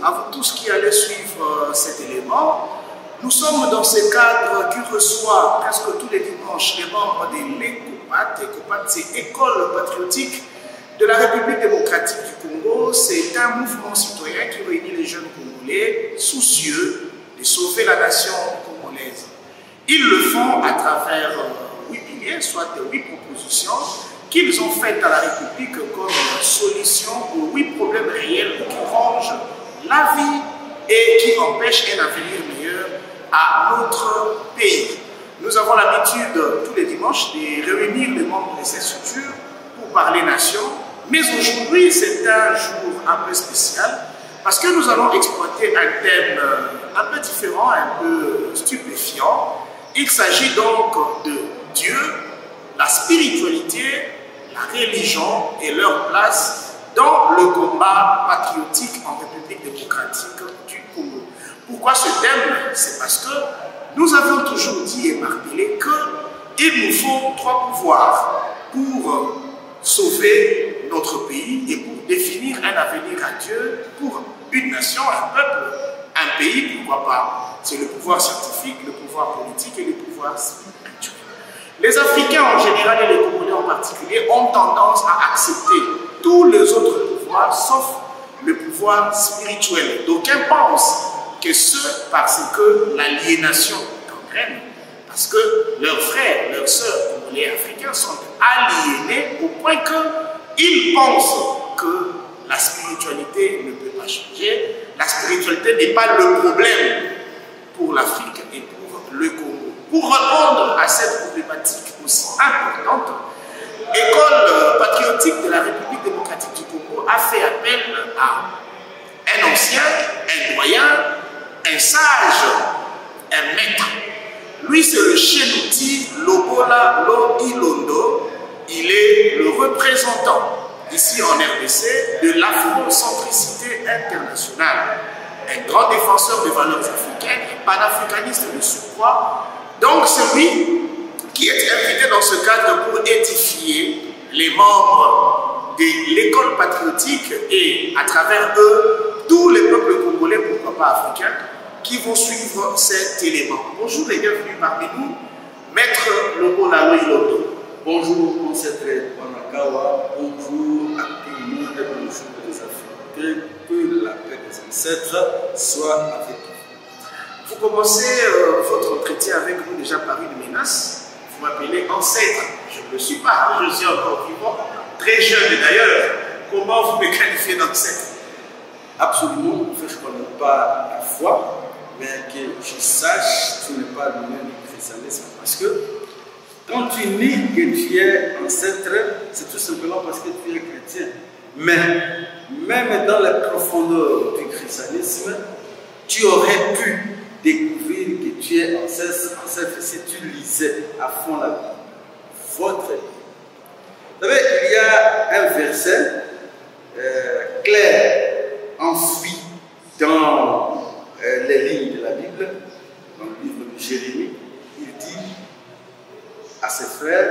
à vous tous qui allez suivre cet élément. Nous sommes dans ce cadre qui reçoit presque tous les dimanches les membres de l'ECOPAT. ECOPAT, c'est École patriotique de la République démocratique du Congo. C'est un mouvement citoyen qui réunit les jeunes Congolais soucieux de sauver la nation congolaise. Ils le font à travers 8 piliers, soit 8 propositions qu'ils ont faites à la République comme solution aux 8 problèmes réels qui rongent la vie et qui empêchent un avenir meilleur à notre pays. Nous avons l'habitude tous les dimanches de réunir les membres de ces structures pour parler nation, mais aujourd'hui c'est un jour un peu spécial parce que nous allons exploiter un thème un peu différent, un peu stupéfiant. Il s'agit donc de Dieu, la spiritualité, la religion et leur place dans le combat patriotique en République démocratique du Congo. Pourquoi ce thème? C'est parce que nous avons toujours dit et martelé qu'il nous faut 3 pouvoirs pour sauver notre pays et pour définir un avenir à Dieu pour une nation, un peuple, un pays, pourquoi pas. C'est le pouvoir scientifique, le pouvoir politique et le pouvoir spirituel. Les Africains en général et les Congolais en particulier ont tendance à accepter tous les autres pouvoirs sauf le pouvoir spirituel. D'aucuns pensent que ce parce que l'aliénation gangrène, parce que leurs frères, leurs sœurs congolais africains sont aliénés au point qu'ils pensent que la spiritualité ne peut pas changer. La spiritualité n'est pas le problème pour l'Afrique et pour le Congo. Pour répondre à cette problématique aussi importante, École patriotique de la République démocratique du Congo a fait appel à un ancien, un doyen, un sage, un maître. Lui, c'est le Chénouti Lobola Ilondo. Il est le représentant ici en RDC de l'afrocentricité internationale. Un grand défenseur des valeurs africaines, un panafricaniste de surcroît. Donc, c'est lui qui est invité dans ce cadre pour édifier les membres de l'école patriotique et à travers eux, tous les peuples congolais, pourquoi pas africains, qui vont suivre cet élément. Bonjour et bienvenue parmi nous, Maître Lobola Ilondo. Bonjour, ancêtre Wanakawa. Bonjour à tout le monde et bonjour les Africains. Que la paix des ancêtres soit avec vous. Vous commencez votre entretien avec vous déjà par une menace. Vous m'appelez ancêtre. Je ne le suis pas, je suis encore vivant, très jeune d'ailleurs. Comment vous me qualifiez d'ancêtre? Absolument, en fait, je ne connais pas la foi, mais que je sache, tu n'es pas le même christianisme. Parce que quand tu dis que tu es ancêtre, c'est tout simplement parce que tu es chrétien. Mais même dans la profondeur du christianisme, tu aurais pu découvrir que tu es ancêtre si tu lisais à fond la Bible. Votre Bible. Vous savez, il y a un verset clair, enfoui dans les lignes de la Bible, dans le livre de Jérémie. Il dit à ses frères,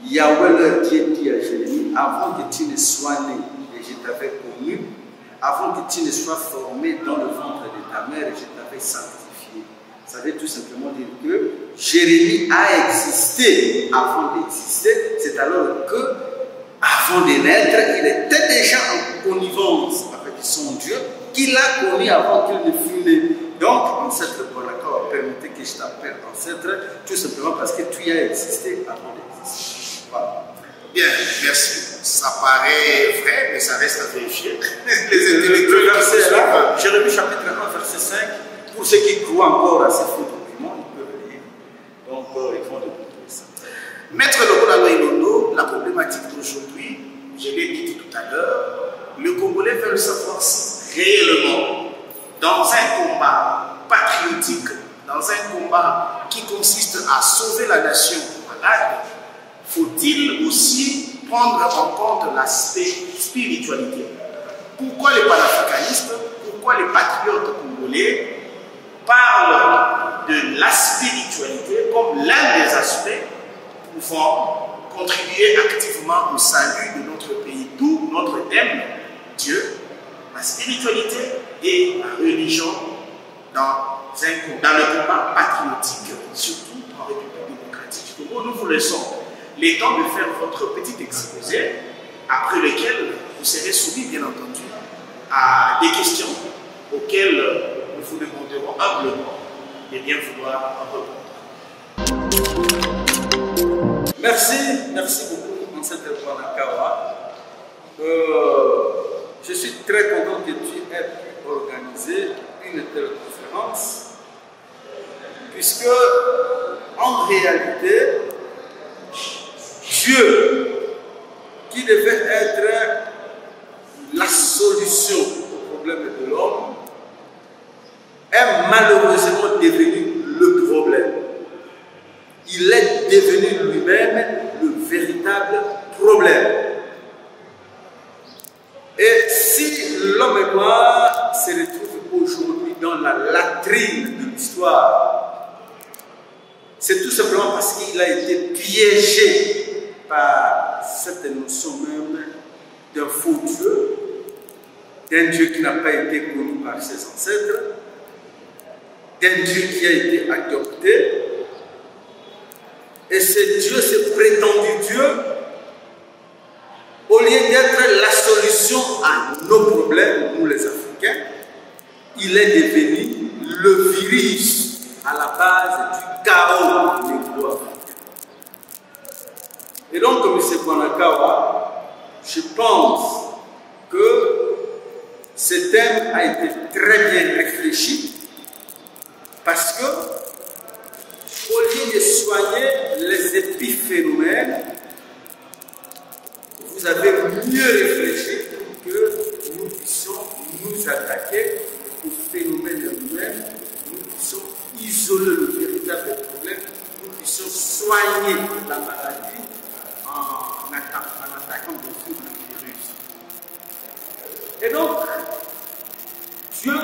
Yahweh leur dit à Jérémie, avant que tu ne sois né et je t'avais connu, avant que tu ne sois formé dans le ventre de ta mère et je t'avais sanctifié. Ça veut tout simplement dire que Jérémie a existé avant d'exister. C'est alors que, avant de naître, il était déjà en connivence avec son Dieu, qu'il a connu avant qu'il ne fût né. Donc, ancêtre Bonaccord, permettez que je t'appelle ancêtre, tout simplement parce que tu as existé avant d'exister. Voilà. Bien, merci. Ça paraît vrai, mais ça reste à vérifier. Les intellectuels, verset là, Jérémie chapitre 1, verset 5, pour ceux qui croient encore à ces faux documents, ils peuvent lire. Donc, ils vont découvrir ça. Maître Lobola Ilondo, la problématique d'aujourd'hui, je l'ai dit tout à l'heure, le Congolais veut savoir si réellement, dans un combat patriotique, dans un combat qui consiste à sauver la nation malade, faut-il aussi prendre en compte l'aspect spiritualité? Pourquoi les panafricanistes, pourquoi les patriotes congolais parlent de la spiritualité comme l'un des aspects pouvant contribuer activement au salut de notre pays? D'où notre thème, Dieu, la spiritualité. spiritualité et la religion dans le combat patriotique, surtout en République démocratique du Congo. Nous vous laissons les temps de faire votre petit exposé, après lequel vous serez soumis, bien entendu, à des questions auxquelles nous vous demanderons humblement de bien vouloir répondre. Merci beaucoup, Ancêtre Kwanakawa. Je suis très content que tu aies pu organiser une telle conférence, puisque en réalité, Dieu, qui devait être la solution au problème de l'homme, est malheureusement devenu le problème. Il est devenu lui-même le véritable problème. Et si l'homme et moi se retrouve aujourd'hui dans la latrine de l'histoire, c'est tout simplement parce qu'il a été piégé par cette notion même d'un faux Dieu, d'un Dieu qui n'a pas été connu par ses ancêtres, d'un Dieu qui a été adopté. Et ce Dieu, ce prétendu Dieu, au lieu d'être la solution à nos problèmes, nous les Africains, il est devenu le virus à la base du chaos négro-africain. Et donc, M. Kwanakawa, je pense que ce thème a été très bien réfléchi parce que, au lieu de soigner les épiphénomènes, vous avez mieux réfléchi que nous puissions nous attaquer au phénomène lui-même, nous puissions isoler le véritable problème, nous puissions soigner la maladie en attaquant le virus. Et donc, Dieu,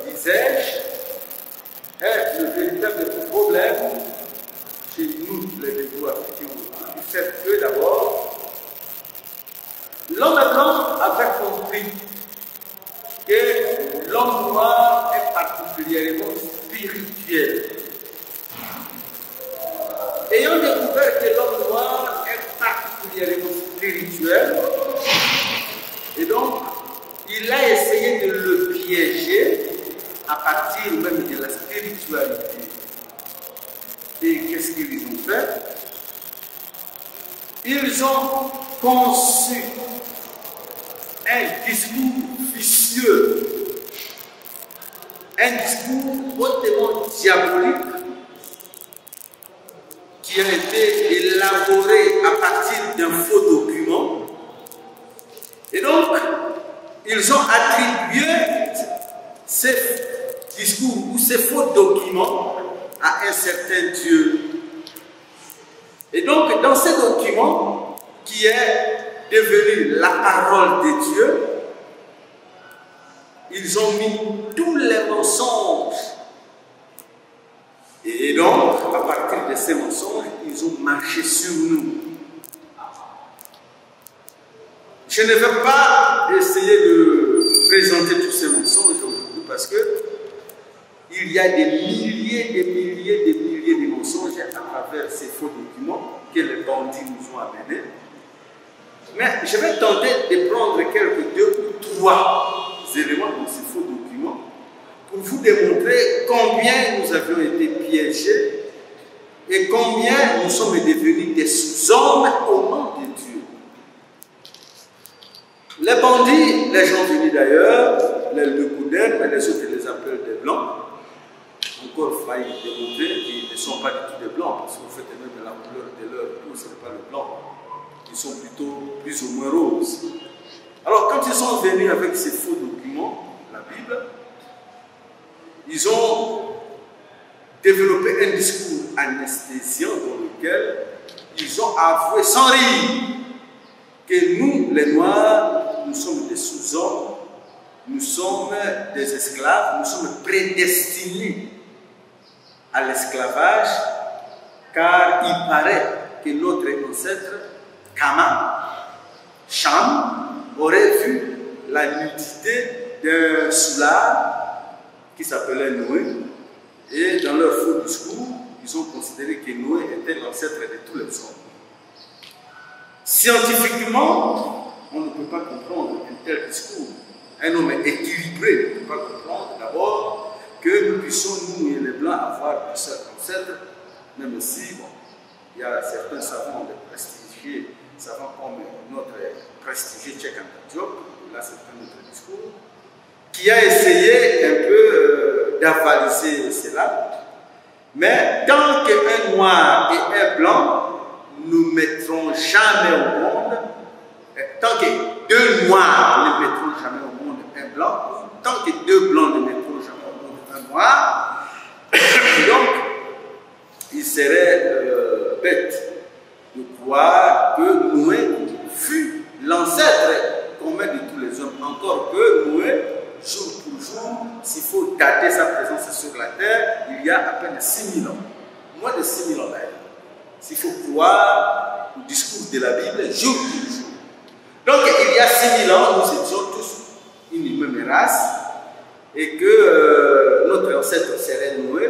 disais-je, est le véritable problème chez nous, les négro-africains, du fait que d'abord, l'homme blanc avait compris que l'homme noir est particulièrement spirituel. Ayant découvert que l'homme noir est particulièrement spirituel, et donc il a essayé de le piéger à partir même de la spiritualité. Et qu'est-ce qu'ils ont fait? Ils ont conçu un discours vicieux, un discours hautement diabolique qui a été élaboré à partir d'un faux document. Et donc, ils ont attribué ces discours ou ces faux documents à un certain Dieu. Et donc, dans ces documents, qui est devenu la parole de Dieu, ils ont mis tous les mensonges. Et donc, à partir de ces mensonges, ils ont marché sur nous. Je ne vais pas essayer de présenter tous ces mensonges aujourd'hui parce que il y a des milliers de mensonges à travers ces faux documents que les bandits nous ont amenés. Mais je vais tenter de prendre quelques 2 ou 3 éléments dans ces faux documents pour vous démontrer combien nous avions été piégés et combien nous sommes devenus des sous-hommes au nom de Dieu. Les bandits, les gens venus d'ailleurs, les Lecoudens, mais les autres les appellent des blancs. Encore failli démontrer qu'ils ne sont pas du tout des blancs, parce que vous faites même de la couleur de leur peau, ce n'est pas le blanc. Ils sont plutôt plus ou moins roses. Alors, quand ils sont venus avec ces faux documents, la Bible, ils ont développé un discours anesthésiant dans lequel ils ont avoué sans rire que nous, les Noirs, nous sommes des sous-hommes, nous sommes des esclaves, nous sommes prédestinés à l'esclavage, car il paraît que notre ancêtre, Kama, Cham, aurait vu la nudité d'un soulard qui s'appelait Noé. Et dans leur faux discours, ils ont considéré que Noé était l'ancêtre de tous les hommes. Scientifiquement, on ne peut pas comprendre un tel discours. Un homme équilibré ne peut pas comprendre d'abord que nous puissions, nous et les Blancs, avoir un seul ancêtre, même si, bon, il y a certains savants de prestigieux, savants comme notre prestigieux Cheikh Anta Diop, là c'est un autre discours, qui a essayé un peu d'avaliser cela. Mais tant qu'un noir et un blanc ne mettront jamais au monde, tant que deux noirs ne mettront jamais au monde un blanc, tant que deux blancs ne mettront jamais au monde un noir, donc il serait bête de croire que Noé fut l'ancêtre commun de tous les hommes. Encore que Noé, jour pour jour, s'il faut dater sa présence sur la terre, il y a à peine 6000 ans. Moins de 6000 ans d'ailleurs. S'il faut croire au discours de la Bible, jour pour jour. Donc il y a 6000 ans, nous étions tous une même race, et que notre ancêtre serait Noé,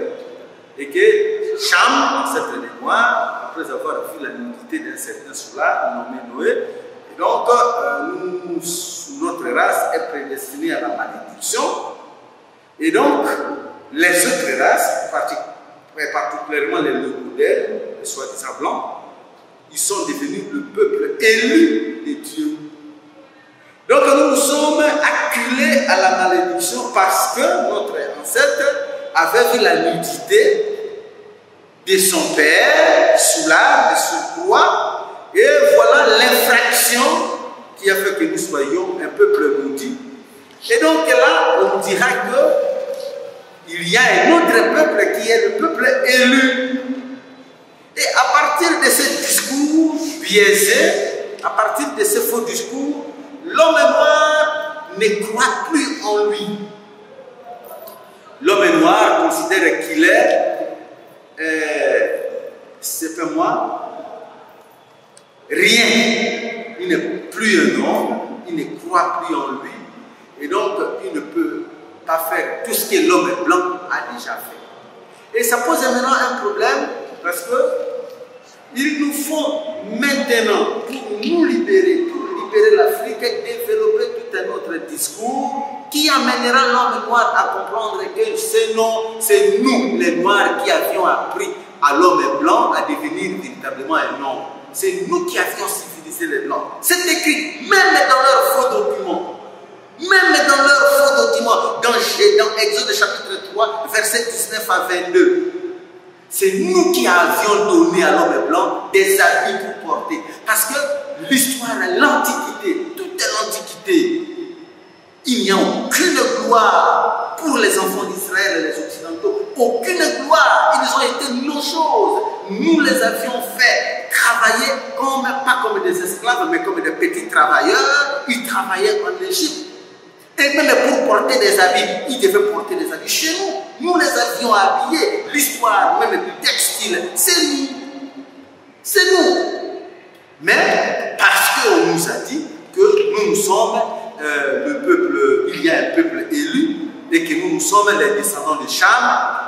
et que Cham, ancêtre des Noirs, après avoir vu la nudité d'un certain soulard nommé Noé, et donc notre race est prédestinée à la malédiction, et donc les autres races, particulièrement les Locodèles, les soi-disant blancs, ils sont devenus le peuple élu de Dieu. Donc nous sommes acculés à la malédiction parce que notre ancêtre avait vu la nudité de son père, soulard, de surcroît, et voilà l'infraction qui a fait que nous soyons un peuple maudit. Et donc là, on dira qu'il y a un autre peuple qui est le peuple élu. Et à partir de ce discours biaisé, à partir de ce faux discours, l'homme noir ne croit plus en lui. L'homme noir considère qu'il est, c'est pas moi, rien. Il n'est plus un homme, il ne croit plus en lui. Et donc, il ne peut pas faire tout ce que l'homme blanc a déjà fait. Et ça pose maintenant un problème parce que il nous faut maintenant, pour nous libérer, l'Afrique, développer tout un autre discours qui amènera l'homme noir à comprendre que c'est nous, les Noirs, qui avions appris à l'homme blanc à devenir véritablement un homme. C'est nous qui avions civilisé les Blancs. C'est écrit même dans leurs faux documents. Même dans leurs faux documents, dans Exode chapitre 3, versets 19 à 22. C'est nous qui avions donné à l'homme blanc des habits pour porter. Parce que l'histoire, l'Antiquité, toute l'Antiquité, il n'y a aucune gloire pour les enfants d'Israël et les Occidentaux. Aucune gloire. Ils ont été nos choses. Nous les avions fait travailler pas comme des esclaves, mais comme des petits travailleurs. Ils travaillaient en Égypte. Et même pour porter des habits, ils devaient porter des habits chez nous. Nous les avions habillés. L'histoire même du textile, c'est nous. C'est nous. Mais parce qu'on nous a dit que nous sommes le peuple, il y a un peuple élu, et que nous sommes les descendants de Cham,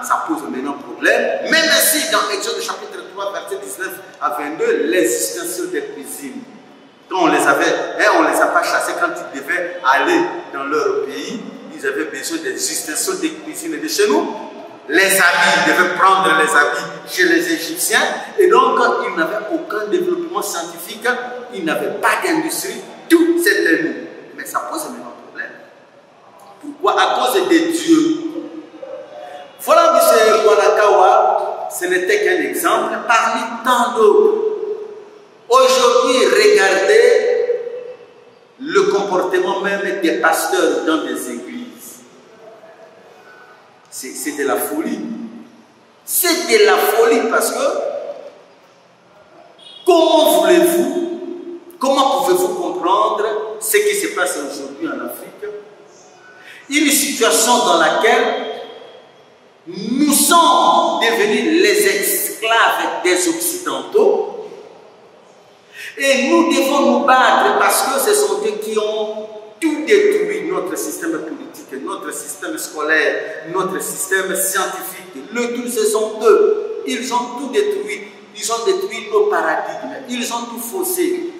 ça pose maintenant problème. Même si dans Exode chapitre 3, verset 19 à 22, les ustensiles des cuisines, quand on les avait, on ne les a pas chassés quand ils devaient aller dans leur pays, ils avaient besoin des ustensiles de cuisine de chez nous. Les habits, ils devaient prendre les habits chez les Égyptiens, et donc ils n'avaient aucun développement scientifique, ils n'avaient pas d'industrie, tout c'était nous. Mais ça pose maintenant problème. Pourquoi? À cause des dieux. Voilà, M. Guanakawa, ce n'était qu'un exemple parmi tant d'autres. Aujourd'hui, regardez le comportement même des pasteurs dans des églises. C'est de la folie. C'est de la folie parce que comment pouvez-vous comprendre ce qui se passe aujourd'hui en Afrique? Une situation dans laquelle nous sommes devenus les esclaves des Occidentaux. Et nous devons nous battre parce que ce sont eux qui ont tout détruit, notre système politique, notre système scolaire, notre système scientifique, le tout, ce sont eux. Ils ont tout détruit. Ils ont détruit nos paradigmes. Ils ont tout faussé.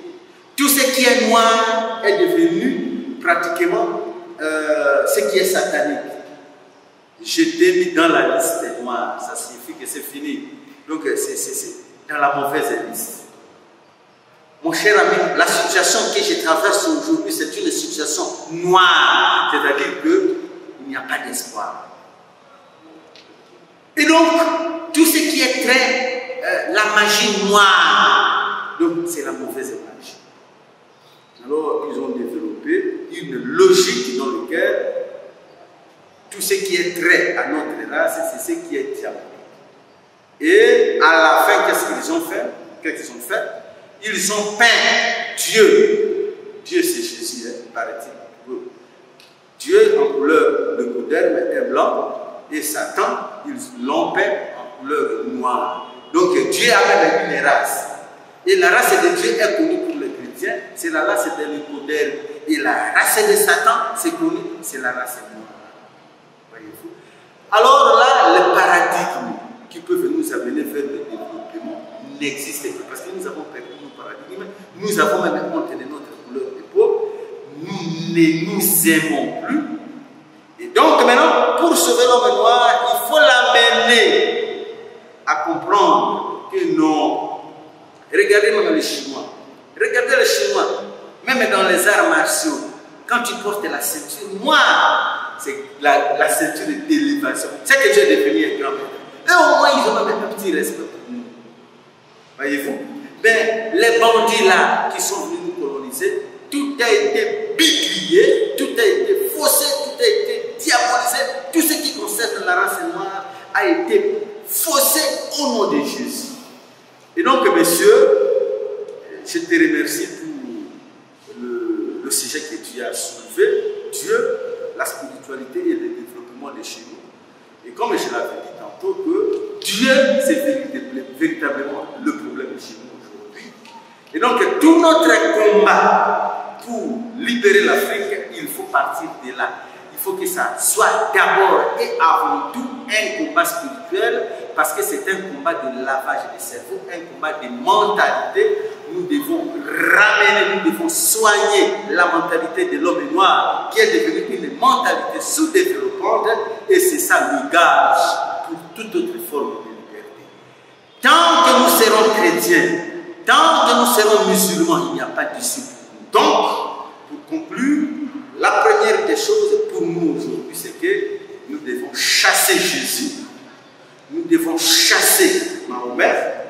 Tout ce qui est noir est devenu pratiquement ce qui est satanique. Je t'ai mis dans la liste des noirs. Ça signifie que c'est fini. Donc c'est dans la mauvaise liste. Mon cher ami, la situation que je traverse aujourd'hui, c'est une situation noire. C'est-à-dire qu'il n'y a pas d'espoir. Et donc, tout ce qui est très la magie noire, donc c'est la mauvaise magie. Alors, ils ont développé une logique dans laquelle tout ce qui est trait à notre race, c'est ce qui est diabolique. Et à la fin, qu'est-ce qu'ils ont fait? Ils ont peint Dieu. Dieu, c'est Jésus, hein, paraît-il. Dieu en couleur de coderme est blanc et Satan, ils l'ont peint en couleur noire. Donc Dieu a même une race. Et la race de Dieu est connue pour les chrétiens, c'est la race de Nicodème. Et la race de Satan, c'est connu, c'est la race noire. Voyez-vous? Alors là, le paradigme qui peut nous amener vers le développement n'existe pas. Parce que nous avons perdu nos paradigmes, nous avons même honte de notre couleur de peau, nous ne nous aimons plus. Et donc maintenant, pour sauver l'homme noir, il faut l'amener à comprendre que non. Regardez même les Chinois. Regardez les Chinois. Même dans les arts martiaux, quand tu portes la ceinture noire, c'est la ceinture d'élévation. C'est que Dieu est devenu un grand maître. Et au moins, ils ont même un petit respect pour nous. Voyez-vous? Ben, les bandits là qui sont venus nous coloniser, tout a été bidouillé, tout a été faussé, tout a été diabolisé. Tout ce qui concerne la race noire a été faussé au nom de Jésus. Et donc, messieurs, je te remercie pour le sujet que tu as soulevé. Dieu, la spiritualité et le développement de chez nous. Et comme je l'avais dit tantôt, que Dieu, c'est véritablement le problème de chez nous aujourd'hui. Et donc, tout notre combat pour libérer l'Afrique, il faut partir de là. Il faut que ça soit d'abord et avant tout un combat spirituel, parce que c'est un combat de lavage de cerveau, un combat de mentalité. Nous devons ramener, nous devons soigner la mentalité de l'homme noir qui est devenue une mentalité sous-développante, et c'est ça le gage pour toute autre forme de liberté. Tant que nous serons chrétiens, tant que nous serons musulmans, il n'y a pas d'issue. Donc, pour conclure, la première des choses pour nous aujourd'hui, c'est que nous devons chasser Jésus, nous devons chasser Mahomet,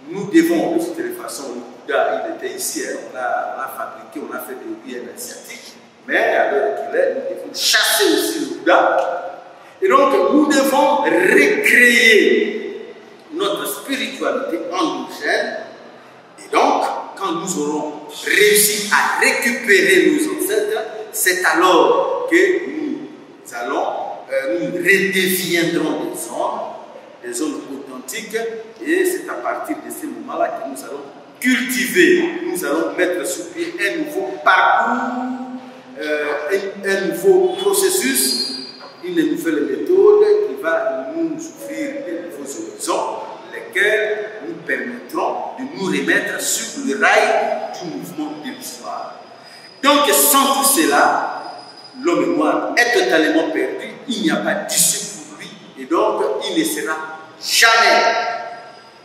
nous devons, de toute façon, le Bouddha, il était ici, on a fabriqué, on a fait des biens asiatiques, mais à l'heure qu'il est, nous devons chasser aussi le Bouddha. Et donc, nous devons recréer notre spiritualité endogène. Et donc, quand nous aurons réussi à récupérer nos ancêtres, c'est alors que nous allons, nous redeviendrons des hommes authentiques, et c'est à partir de ce moment-là que nous allons cultiver, nous allons mettre sur pied un nouveau parcours, un nouveau processus, une nouvelle méthode qui va nous offrir de nouveaux horizons, lesquels nous permettront de nous remettre sur le rail du mouvement de l'histoire. Donc, sans tout cela, l'homme noir est totalement perdu, il n'y a pas d'issue pour lui, et donc il ne sera jamais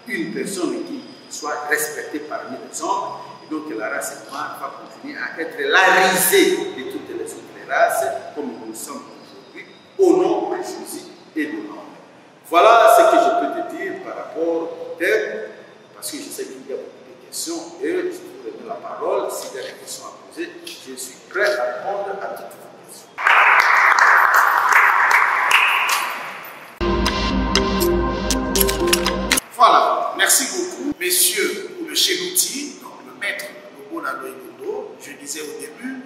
une personne qui soit respectée parmi les hommes, et donc la race noire va continuer à être la risée de toutes les autres races, comme nous sommes aujourd'hui, au nom de Jésus et de l'homme. Voilà ce que je peux te dire par rapport au thème, parce que je sais qu'il y a beaucoup de questions, et je vous donne la parole. S'il y a des questions à poser, je suis prêt à répondre à toutes vos questions. Voilà, merci beaucoup, messieurs, pour le chélouti, donc le maître Lobo Naloïgondo. Je disais au début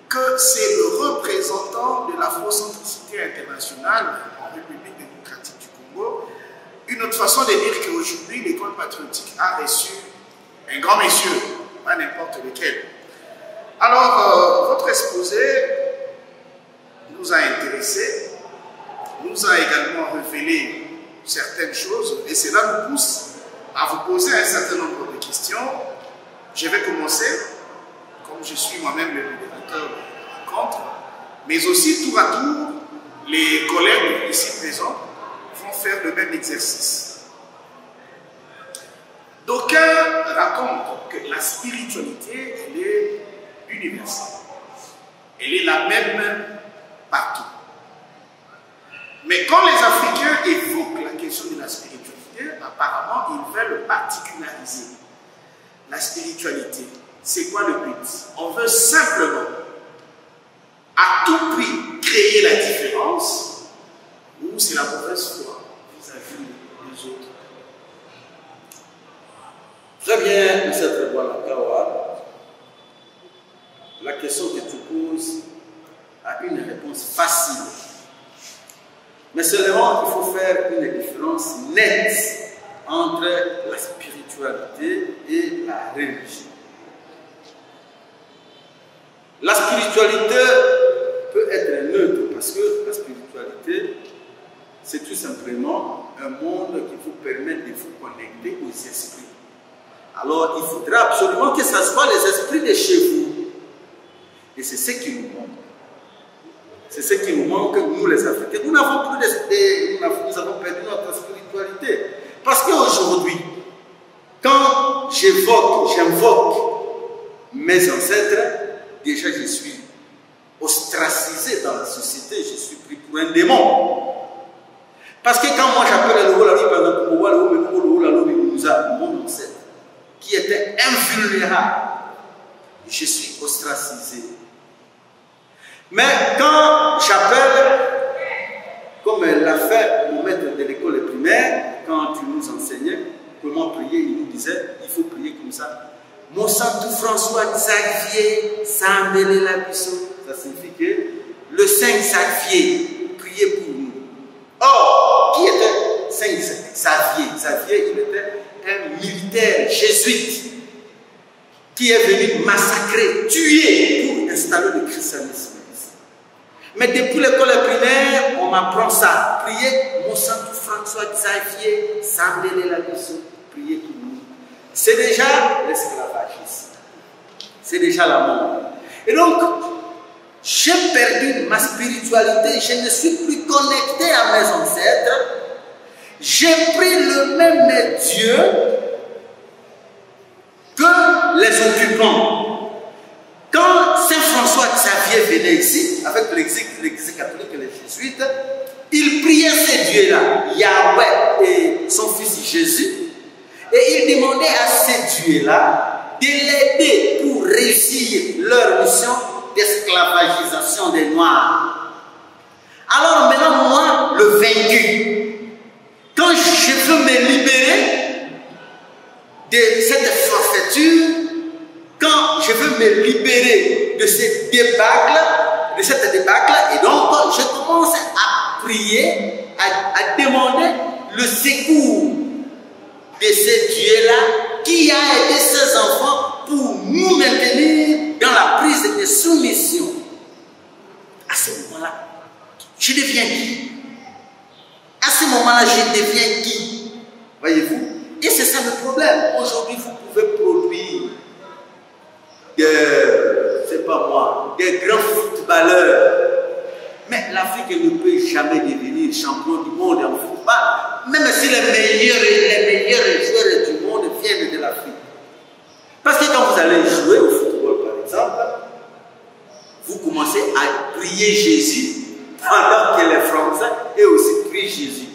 que c'est le représentant de l'afrocentricité internationale en République démocratique du Congo. Une autre façon de dire qu'aujourd'hui, l'école patriotique a reçu un grand monsieur, pas n'importe lequel. Alors, votre exposé révéler certaines choses et cela nous pousse à vous poser un certain nombre de questions. Je vais commencer, comme je suis moi-même le modérateur de la rencontre, mais aussi tour à tour, les collègues ici présents vont faire le même exercice. D'aucuns racontent que la spiritualité, elle est universelle. Elle est la même partout. Mais quand les Africains évoquent la question de la spiritualité, apparemment, ils veulent particulariser la spiritualité. C'est quoi le but? On veut simplement, à tout prix, créer la différence, ou c'est la mauvaise foi vis-à-vis des autres. Très bien, M. Trebois-Lakawa. La question que tu poses a une réponse facile. Mais seulement, il faut faire une différence nette entre la spiritualité et la religion. La spiritualité peut être neutre parce que la spiritualité, c'est tout simplement un monde qui vous permet de vous connecter aux esprits. Alors, il faudra absolument que ce soit les esprits de chez vous. Et c'est ce qui nous manque. C'est ce qui nous manque, nous les Africains. Nous n'avons plus nous avons perdu notre spiritualité. Parce qu'aujourd'hui, quand j'invoque mes ancêtres, déjà je suis ostracisé dans la société, je suis pris pour un démon. Parce que quand moi j'appelle le Wolari, par exemple, mon ancêtre, qui était invulnérable, je suis ostracisé. Mais quand j'appelle, comme l'a fait mon maître de l'école primaire, quand il nous enseignait comment prier, il nous disait, il faut prier comme ça. Mon Saint François Xavier, Sambele Labisso. Ça signifie que le Saint Xavier priait pour nous. Or, qui était Saint Xavier? Xavier, il était un militaire jésuite qui est venu massacrer, tuer pour installer le christianisme. Mais depuis l'école primaire, on m'apprend ça. Prier, mon Saint François Xavier, Sambele Labisso, prier pour nous. C'est déjà l'esclavagisme. C'est déjà la mort. Et donc, j'ai perdu ma spiritualité, je ne suis plus connecté à mes ancêtres. J'ai pris le même Dieu que les occupants. Quand Saint François Xavier venait ici, avec l'Église catholique et les jésuites, il priait ces dieux-là, Yahweh et son fils Jésus, et il demandait à ces dieux-là de l'aider pour réussir leur mission d'esclavagisation des Noirs. Alors maintenant, moi, le vaincu, quand je veux me libérer de cette forfaiture, quand je veux me libérer de cette débâcle, et donc je commence à prier, à demander le secours de ce Dieu-là qui a aidé ses enfants pour nous maintenir dans la prise de soumission. À ce moment-là, je deviens qui? À ce moment-là, je deviens qui? Voyez-vous? Et c'est ça le problème. Aujourd'hui, vous pouvez produire c'est pas moi, des grands footballeurs. Mais l'Afrique ne peut jamais devenir champion du monde en football, même si les meilleurs joueurs du monde viennent de l'Afrique. Parce que quand vous allez jouer au football, par exemple, vous commencez à prier Jésus pendant que les Français et aussi prient Jésus.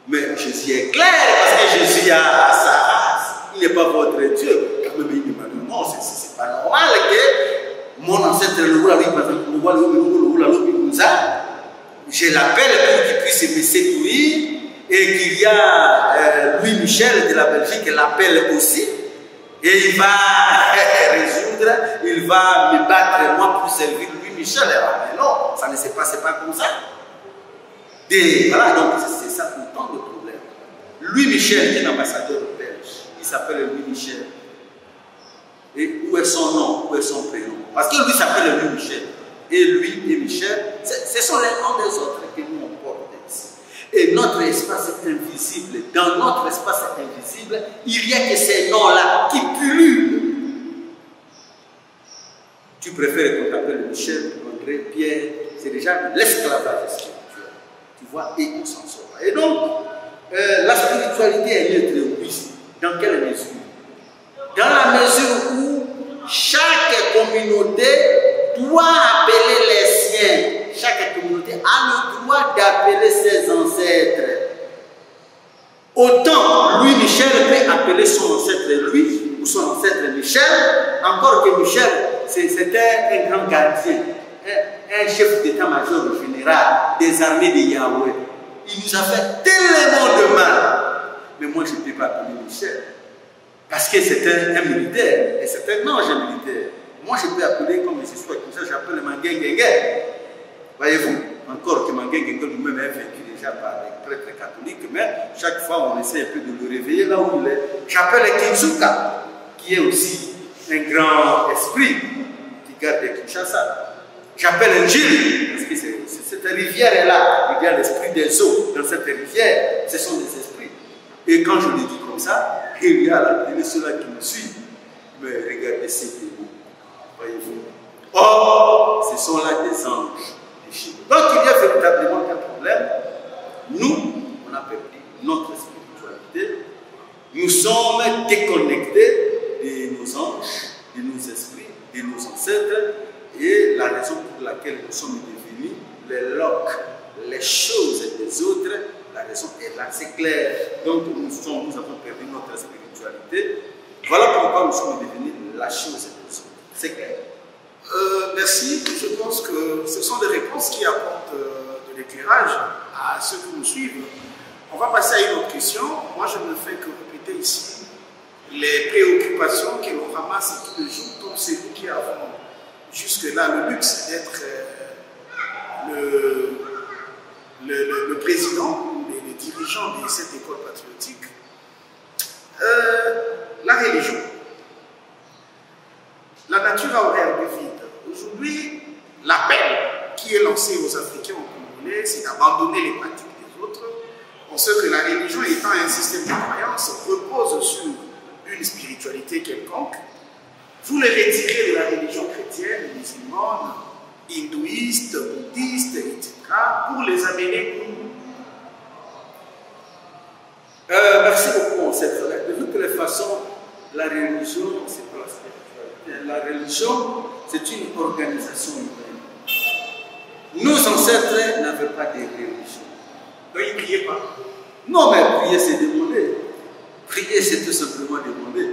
Mais Jésus est clair parce que Jésus a sa race. Il n'est pas votre Dieu. Quand même, il dit, non, c'est pas normal que mon ancêtre, par exemple, je l'appelle pour qu'il puisse me secourir et qu'il y a Louis Michel de la Belgique qui l'appelle aussi. Et il va résoudre, il va me battre moi pour servir Louis Michel. Mais non, ça ne se passe pas comme ça. Et voilà, donc c'est ça autant de problèmes. Louis Michel, qui est l'ambassadeur belge, il s'appelle Louis Michel. Et où est son nom, où est son prénom? Parce que lui s'appelle Louis Michel. Et lui et Michel, ce sont les noms des autres que nous on porte ici. Et l'espace invisible, dans notre espace invisible, il n'y a que ces noms-là qui pullulent. Tu préfères qu'on t'appelle Michel, André, Pierre, c'est déjà l'esclavage spirituel. Tu vois, et on s'en sort. Et donc, la spiritualité est neutre, oui. Dans quelle mesure? Dans la mesure où chaque communauté doit appeler les siens. Chaque communauté a le droit d'appeler ses ancêtres. Autant lui, Michel, peut appeler son ancêtre lui, ou son ancêtre Michel, encore que Michel, c'était un grand gardien, un chef d'état-major général des armées de Yahweh. Il nous a fait tellement de mal. Mais moi, je ne peux pas appeler Michel. Parce que c'était un militaire, et c'était un ange militaire. Moi, je peux appeler comme ce soit, comme ça, j'appelle Mangengengue. Voyez-vous, encore que Mangengengue lui-même est vaincu déjà par les prêtres catholiques, mais chaque fois, on essaie un peu de le réveiller là où il est. J'appelle Kinsuka, qui est aussi un grand esprit qui garde Kinshasa. J'appelle Njili, parce que cette rivière est là, il y a l'esprit des eaux dans cette rivière, ce sont des esprits. Et quand je le dis comme ça, il y a la télé, ceux-là qui me suivent, mais regardez ces démons, voyez-vous. Or, ce sont là des anges. Donc il y a véritablement un problème. Nous, on a perdu notre spiritualité. Nous sommes déconnectés de nos anges, de nos esprits, de nos ancêtres. Et la raison pour laquelle nous sommes devenus les locs, les choses des autres, la raison est là, c'est clair. Donc nous avons perdu notre spiritualité. Voilà pourquoi nous sommes devenus la chose des autres. C'est clair. Merci. Je pense que ce sont des réponses qui apportent de l'éclairage à ceux qui nous suivent. On va passer à une autre question. Moi, je ne fais que répéter ici les préoccupations que l'on ramasse tous les jours. Donc, c'est nous qui avons jusque-là le luxe d'être le président, les dirigeants de cette école patriotique. La religion. La nature a horreur du vide. Aujourd'hui, l'appel qui est lancé aux Africains en Congolais, c'est d'abandonner les pratiques des autres. On sait que la religion, étant un système de croyance, repose sur une spiritualité quelconque. Vous les retirez de la religion chrétienne, musulmane, hindouiste, bouddhiste, etc., pour les amener où? Merci beaucoup, mon chef. De toutes les façons, la religion, c'est pas la spiritualité. La religion, c'est une organisation humaine. Nos ancêtres n'avaient pas de religion. Donc ils ne priaient pas. Non, mais prier, c'est demander. Prier, c'est tout simplement demander.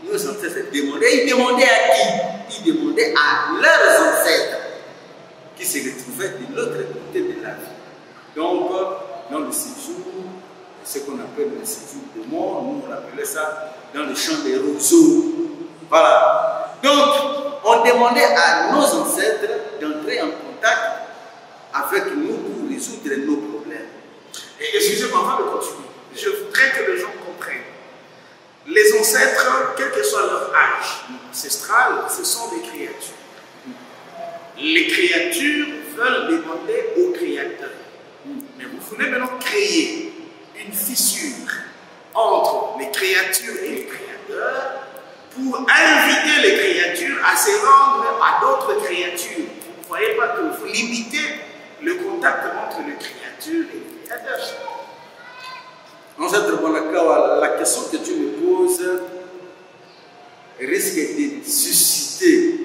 Nos ancêtres demandaient. Ils demandaient à qui? Ils demandaient à leurs ancêtres qui se retrouvaient de l'autre côté de la vie. Donc, dans le séjour, ce qu'on appelle le séjour de mort, nous on appelait ça dans le champ des roseaux. Voilà. Donc, on demandait à nos ancêtres d'entrer en contact avec nous pour résoudre nos problèmes. Et excusez-moi, avant de continuer, je voudrais que les gens comprennent. Les ancêtres, quel que soit leur âge ancestral, ce sont des créatures. Les créatures veulent demander au Créateur. Mais vous voulez maintenant créer une fissure entre les créatures et les créateurs pour inviter les créatures à se rendre à d'autres créatures. Vous ne voyez pas que vous limitez le contact entre les créatures et les créateurs. Ancêtre Bonakawa, la question que tu me poses risque de susciter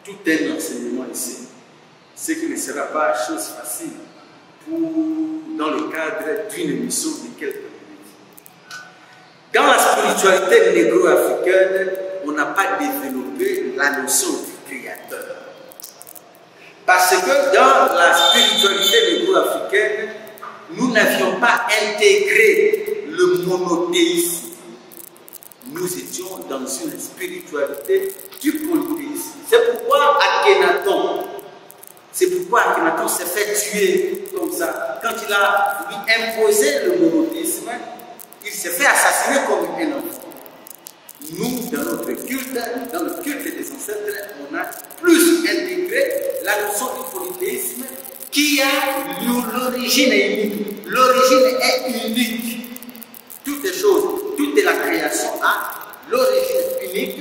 tout un enseignement ici, ce qui ne sera pas chose facile dans le cadre d'une émission de quelques minutes. Dans la spiritualité négro-africaine, on n'a pas développé la notion du créateur. Parce que dans la spiritualité négro-africaine, nous n'avions pas intégré le monothéisme. Nous étions dans une spiritualité du polythéisme. C'est pourquoi Akhenaton s'est fait tuer comme ça. Quand il a lui imposé le monothéisme, il s'est fait assassiner comme un enfant. Nous, dans notre culte, dans le culte des ancêtres, on a plus intégré la notion du polythéisme qui l'origine est unique. L'origine est unique. Toutes les choses, toute la création a l'origine unique,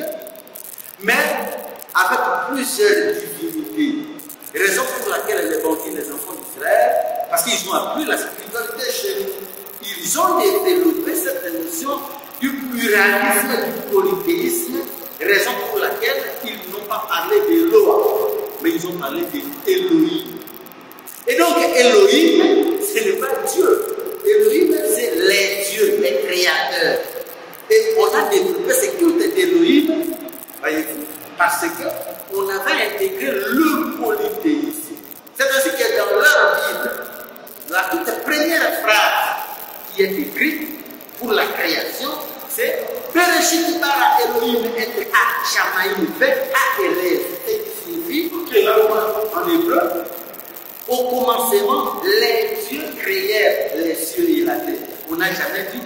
mais avec plusieurs divinités. Raison pour laquelle les bandits, les enfants d'Israël, parce qu'ils n'ont appris la spiritualité chez nous, ils ont développé cette notion du pluralisme, du polythéisme, raison pour laquelle ils n'ont pas parlé d'Eloah, mais ils ont parlé d'Elohim. Et donc Elohim, ce n'est pas Dieu. Elohim, c'est les dieux, les créateurs. Et on a développé ce culte d'Elohim, voyez-vous, parce qu'on avait intégré le polythéisme. C'est ainsi que dans leur Bible, la toute première phrase qui est écrite pour la création, c'est Bereshit bara Elohim et Shamaim fait Akerev, qui signifie en hébreu, au commencement, les dieux créèrent les cieux et la terre. On n'a jamais dit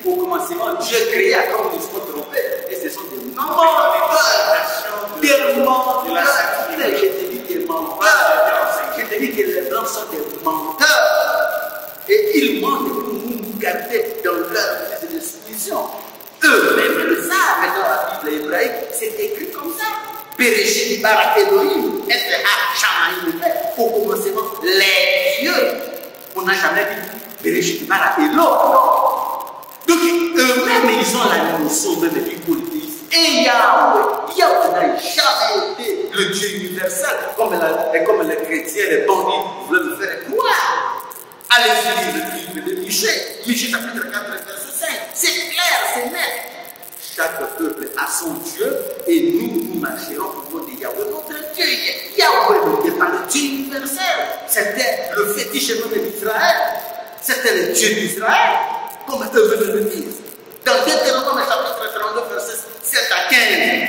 au commencement, Dieu créa comme ils se sont trompés. Et ce sont des menteurs. Des menteurs. Je te dis des menteurs. Je te dis que les blancs sont des menteurs. Et ils mentent pour nous garder dans leur exclusion. Eux-mêmes le savent dans la Bible hébraïque, c'est écrit comme ça. Bereshit bara Elohim, au commencement, les dieux. On n'a jamais dit Bereshit bara Elohim. Donc, eux-mêmes, ils ont la notion même du polythéisme. Et Yahweh n'a jamais été le Dieu universel, comme les chrétiens, les bandits voulaient me faire croire. Allez-y lire le livre de Michée, Michée chapitre 4, verset 5. C'est clair, c'est net. Chaque peuple a son Dieu et nous marcherons au nom de Yahweh, notre Dieu. Yahweh n'était pas le Dieu universel, c'était le fétiche même d'Israël, c'était le Dieu d'Israël, comme eux le disent. Dans Deutéronome chapitre 32, verset 7 à 15,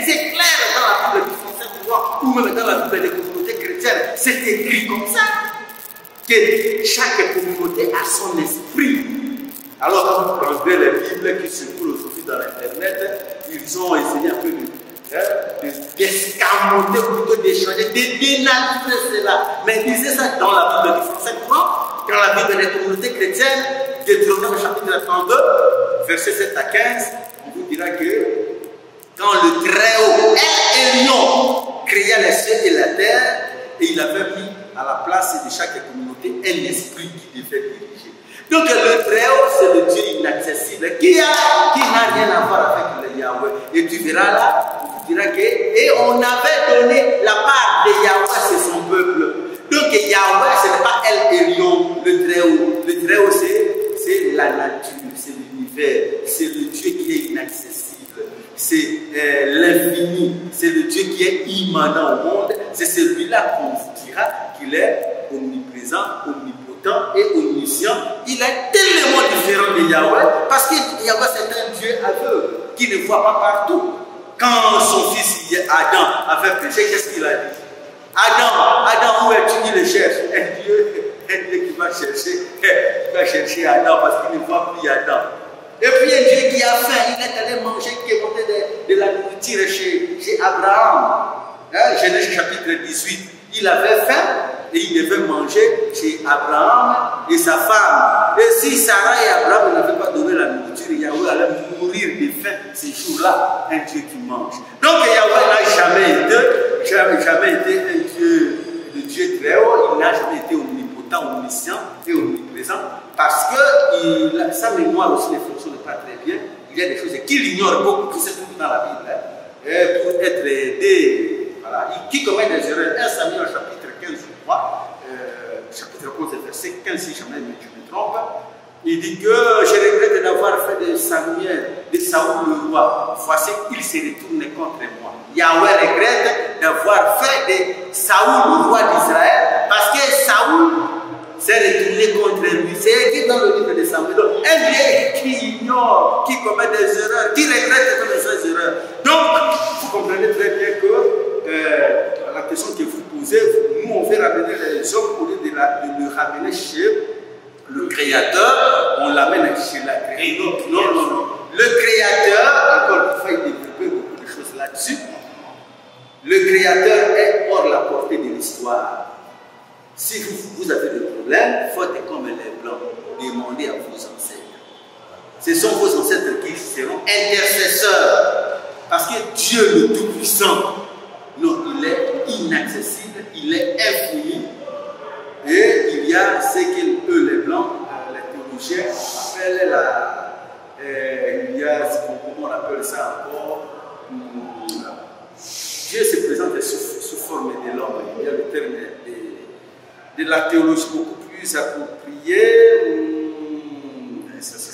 c'est clair dans la Bible du français courant ou même dans la Bible des communautés chrétiennes, c'est écrit comme ça, que chaque communauté a son esprit. Alors, quand vous prenez les Bibles qui circulent aujourd'hui dans l'Internet, ils ont essayé un peu d'escamoter, ou plutôt d'échanger, de dénaturer cela. Mais disait ça dans la Bible du français courant, dans la Bible des communautés chrétiennes, Deutéronome chapitre 32, versets 7 à 15, on vous dira que quand le Très-Haut, Elion, créa les cieux et la terre, et il avait mis à la place de chaque communauté un esprit qui devait diriger. Donc le Très-Haut, c'est le Dieu inaccessible qui n'a rien à voir avec le Yahweh. Et tu verras là, tu diras que, et on avait donné la part de Yahweh, c'est son peuple. Donc Yahweh, ce n'est pas El Elyon, le Très-Haut. Le Très-Haut, c'est la nature, c'est l'univers, c'est le Dieu qui est inaccessible, c'est l'infini, c'est le Dieu qui est immanent au monde. C'est celui-là qu'on vous dira qu'il est omniprésent, omnipotent et omniscient. Il est tellement différent de Yahweh parce que Yahweh c'est un Dieu aveugle qui ne voit pas partout. Quand son fils Adam avait péché, qu'est-ce qu'il a dit? Adam, où es-tu? Il le cherche. Un Dieu qui va chercher Adam parce qu'il ne voit plus Adam. Et puis un Dieu qui a faim, il est allé manger, qui est monté de la nourriture chez Abraham. Genèse chapitre 18. Il avait faim et il devait manger chez Abraham et sa femme. Et si Sarah et Abraham n'avaient pas donné la nourriture, Yahweh allait mourir de faim ces jours-là, un Dieu qui mange. Donc Yahweh n'a jamais été un Dieu, le Dieu très haut, il n'a jamais été omnipotent, omniscient et omniprésent, parce que sa mémoire aussi ne fonctionne pas très bien. Il y a des choses qu'il ignore beaucoup, qui se trouvent dans la Bible, pour être aidé. Voilà. Qui commet des erreurs. 1 Samuel chapitre 15, je crois, chapitre 11, verset 15, si jamais je me trompe, il dit que je regrette d'avoir fait de Samuel, de Saoul le roi. Voici, il s'est retourné contre moi. Yahweh regrette d'avoir fait de Saoul le roi d'Israël parce que Saoul s'est retourné contre lui. C'est écrit dans le livre de Samuel. Un Dieu qui ignore, qui commet des erreurs, qui regrette de faire ses erreurs. Donc, vous comprenez très bien que la question que vous posez, nous on veut ramener les hommes au lieu de le ramener chez le Créateur, on l'amène chez la création. Non. Le Créateur, encore une fois, il développe beaucoup de choses là-dessus. Le Créateur est hors la portée de l'histoire. Si vous avez des problèmes, faites comme les Blancs, demandez à vos ancêtres. Ce sont vos ancêtres qui seront intercesseurs. Parce que Dieu le Tout-Puissant, non, il est inaccessible, il est infini. Et il y a ce qu'eux, les Blancs, les théologiens, appellent il y a, comment on appelle ça encore, Dieu se présente sous forme de l'homme. Il y a le terme de la théologie beaucoup plus approprié.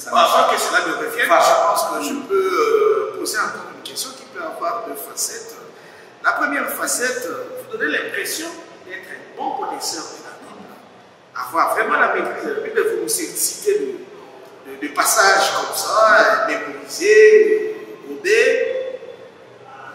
Avant que cela me revienne, je pense que je peux poser encore une question qui peut avoir deux facettes. La première facette, vous donnez l'impression d'être un bon connaisseur de la Bible, avoir vraiment la maîtrise de la Bible, vous nous citez de passages comme ça, mémorisés, codés,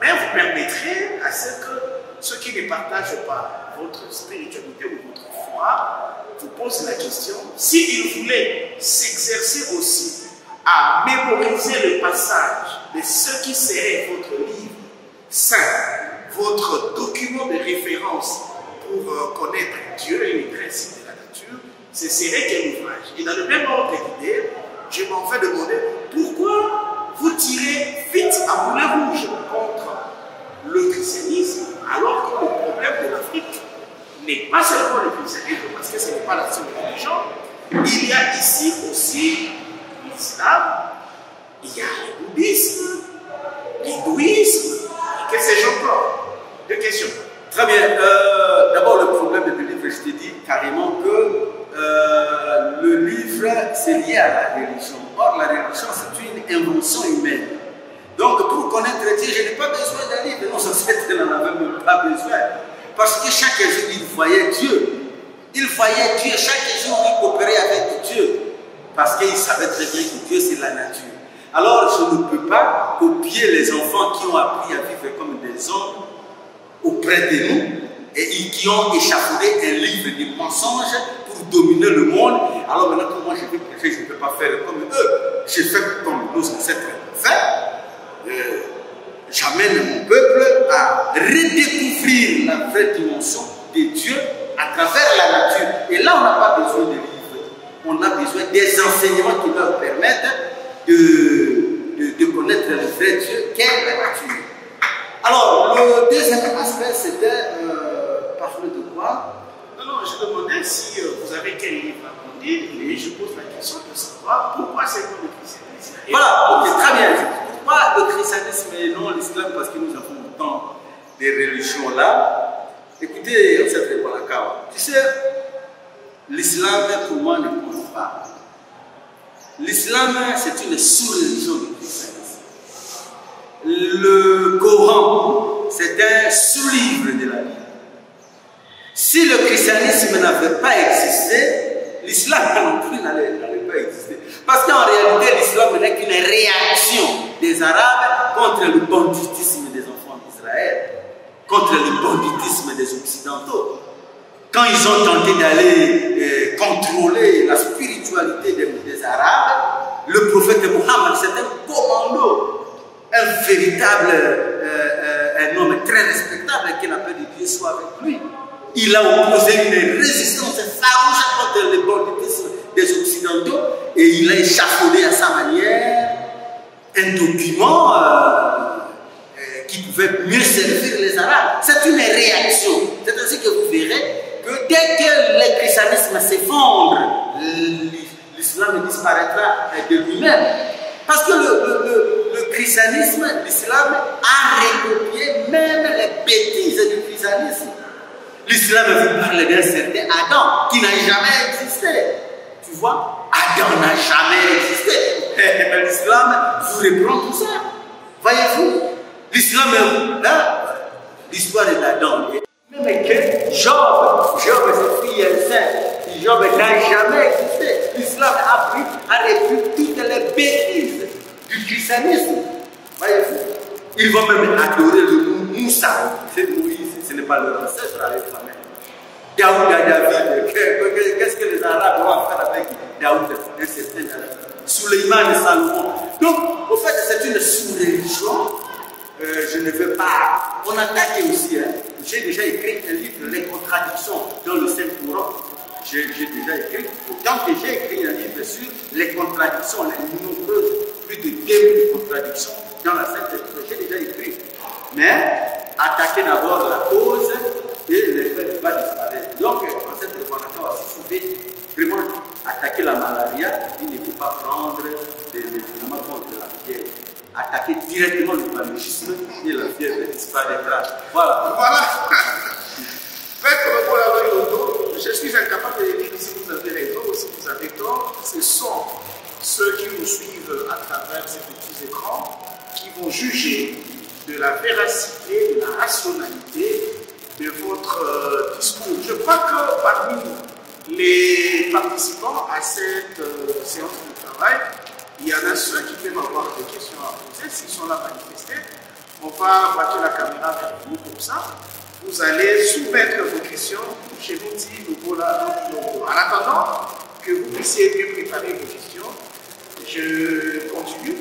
mais vous permettrez à ce que ceux qui ne partagent pas votre spiritualité ou votre foi vous posent la question, s'ils voulaient s'exercer aussi à mémoriser le passage de ce qui serait votre livre saint, votre document de référence pour connaître Dieu et les principes de la nature, ce serait quel ouvrage? Et dans le même ordre d'idée, je m'en fais demander pourquoi vous tirez vite à boulet rouge contre le christianisme alors que le problème de l'Afrique n'est pas seulement le christianisme, parce que ce n'est pas la seule religion. Il y a ici aussi l'islam, il y a le bouddhisme, l'hindouisme, et que sais-je encore. Deux questions. Très bien. D'abord, le problème du livre, je te dis carrément que le livre, c'est lié à la religion. Or, la religion, c'est une invention humaine. Donc, pour connaître Dieu, je n'ai pas besoin d'un livre. Non, ça n'en avait même pas besoin. Parce que chaque jour, il voyait Dieu. Il voyait Dieu. Chaque jour, il coopérait avec Dieu. Parce qu'il savait très bien que Dieu, c'est la nature. Alors, je ne peux pas copier les enfants qui ont appris à vivre comme des hommes auprès de nous et qui ont échafaudé un livre de mensonges pour dominer le monde. Alors maintenant, moi je vais prêcher, je ne peux pas faire comme eux. Je fais comme nos ancêtres l'ont fait. J'amène mon peuple à redécouvrir la vraie dimension de Dieu à travers la nature. Et là, on n'a pas besoin de livres. On a besoin des enseignements qui leur permettent de connaître le vrai Dieu qu'est la nature. Alors, le deuxième aspect, c'était parler de quoi? Non, je demandais si vous avez quel livre à lire et je pose la question de savoir pourquoi c'est comme le christianisme. Voilà, ok, très bien. Pourquoi le christianisme et non l'islam? Parce que nous avons autant des religions là. Écoutez, en cette Balakawa, tu sais, l'islam pour moi ne compte pas. L'islam, c'est une sous-religion du christianisme. Le Coran, c'est un sous-livre de la Bible. Si le christianisme n'avait pas existé, l'islam non plus n'allait pas exister. Parce qu'en réalité, l'islam n'est qu'une réaction des Arabes contre le banditisme des enfants d'Israël, contre le banditisme des Occidentaux. Quand ils ont tenté d'aller contrôler la spiritualité des Arabes, le prophète Mohammed, c'est un commando, un véritable un homme très respectable, que la paix de Dieu soit avec lui. Il a opposé une résistance farouche contre le banditisme des Occidentaux et il a échafaudé à sa manière un document qui pouvait mieux servir les Arabes. C'est une réaction. C'est ainsi que vous verrez que dès que le christianisme s'effondre, l'islam disparaîtra de lui-même. Parce que le christianisme, l'islam a recopié même les bêtises du christianisme. L'islam vous parle d'un certain Adam qui n'a jamais existé. Tu vois, Adam n'a jamais existé. Mais l'islam vous reprend tout ça. Voyez-vous, l'islam, là, l'histoire d'Adam. Même que Job est fille saint. Job n'a jamais existé. L'islam a repris toutes les bêtises du christianisme. Voyez-vous, ils vont même adorer le Moussa. C'est Moïse, ce n'est pas leur ancêtre avec la même. David, qu'est-ce que les Arabes vont faire avec Daoud, un certain Suleiman et Salomon. Donc, au fait, c'est une sous-religion. Je ne veux pas. On attaque aussi. Hein. J'ai déjà écrit un livre, Les contradictions dans le Saint-Courant. Coran, j'ai déjà écrit, autant que j'ai écrit un livre sur les contradictions, les nombreuses, plus de 2000 contradictions dans la Sainte Écriture, j'ai déjà écrit. Mais attaquer d'abord la cause et l'effet va disparaître. Donc, en cette reconnaissance, si vous pouvez vraiment attaquer la malaria, il ne faut pas prendre des médicaments contre la fièvre. Attaquer directement le paludisme et la fièvre disparaîtra. Voilà. Voilà. Je suis incapable de dire si vous avez raison ou si vous avez tort. Ce sont ceux qui nous suivent à travers ces petits écrans qui vont juger de la véracité, de la rationalité de votre discours. Je crois que parmi les participants à cette séance de travail, il y en a ceux qui peuvent avoir des questions à poser. S'ils sont là manifestés, on va battre la caméra vers vous comme ça. Vous allez soumettre vos questions chez l'outil Lobola. En attendant que vous puissiez bien préparer vos questions, je continue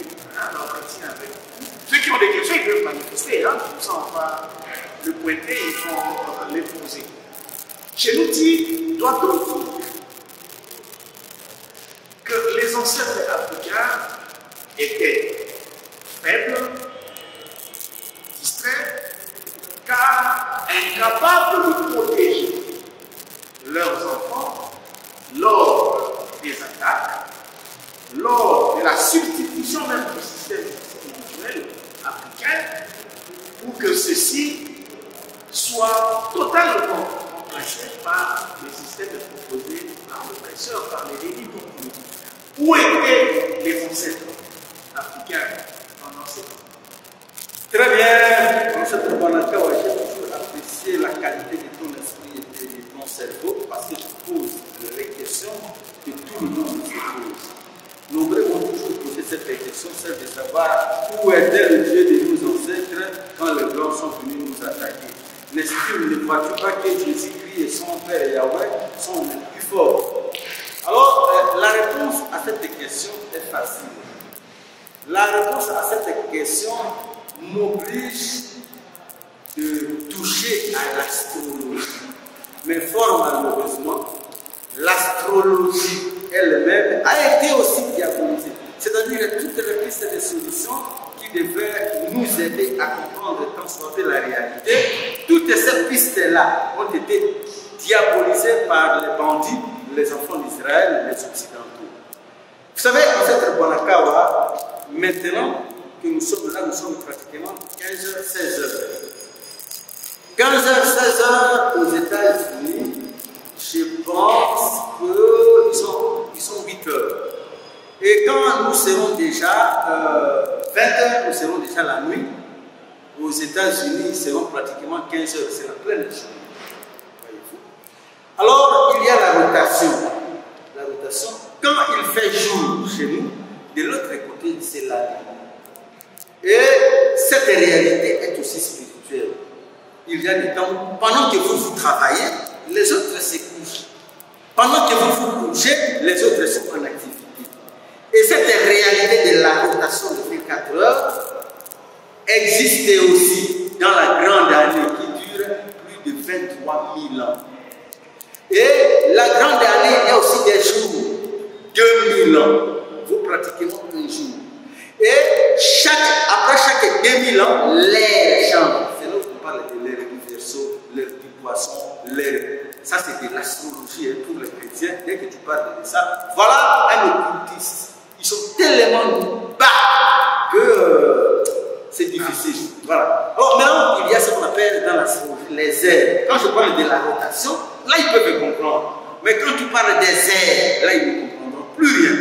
l'entretien avec vous. Ceux qui ont des questions, ils peuvent manifester. Comme ça, on va le pointer et ils vont les poser. Chez l'outil, doit-on dire que les ancêtres africains étaient faibles, distraits, car incapables de protéger leurs enfants lors des attaques, lors de la substitution même du système spirituel africain, pour que ceci soit totalement remplacé par les systèmes proposés par l'oppresseur, par les élites. Où étaient les ancêtres africains pendant ce temps? Très bien, ancêtre Banaka, j'ai toujours apprécié la qualité de ton esprit et de ton cerveau parce que tu poses les questions que tout le monde se pose. Nombreux ont toujours posé cette question, celle de savoir où était le Dieu de nos ancêtres quand les Blancs sont venus nous attaquer. N'est-ce ne vois-tu pas que Jésus-Christ et son Père Yahweh sont les plus forts? Alors, la réponse à cette question est facile. La réponse à cette question m'oblige de toucher à l'astrologie. Mais fort malheureusement, l'astrologie elle-même a été aussi diabolisée. C'est-à-dire toutes les pistes de solutions qui devaient nous aider à comprendre et transformer la réalité, toutes ces pistes-là ont été diabolisées par les bandits, les enfants d'Israël, les Occidentaux. Vous savez, ancêtre Bonakawa, maintenant que nous sommes là, nous sommes pratiquement 15h, 16h. 15h, 16h aux États-Unis, je pense qu'ils sont 8h. Et quand nous serons déjà 20h, nous serons déjà la nuit. Aux États-Unis, ils seront pratiquement 15h, c'est la pleine journée. Alors, il y a la rotation. La rotation, quand il fait jour chez nous, de l'autre côté, c'est la nuit. Et cette réalité est aussi spirituelle. Il y a des temps, pendant que vous travaillez, les autres se couchent. Pendant que vous vous couchez, les autres sont en activité. Et cette réalité de la rotation de 24 heures existait aussi dans la grande année qui dure plus de 23 000 ans. Et la grande année, il y a aussi des jours, 2000 ans. Vous pratiquez un jour. Et après chaque 2000 ans, l'air change. C'est là qu'on parle de l'air du verseau, l'air du poisson, l'air. Ça, c'est de l'astrologie pour les chrétiens. Dès que tu parles de ça, voilà un occultiste. Ils sont tellement bas que c'est difficile. Voilà. Alors maintenant, il y a ce qu'on appelle dans l'astrologie les airs. Quand je parle de la rotation, là, ils peuvent comprendre. Mais quand tu parles des airs, là, ils ne comprendront plus rien.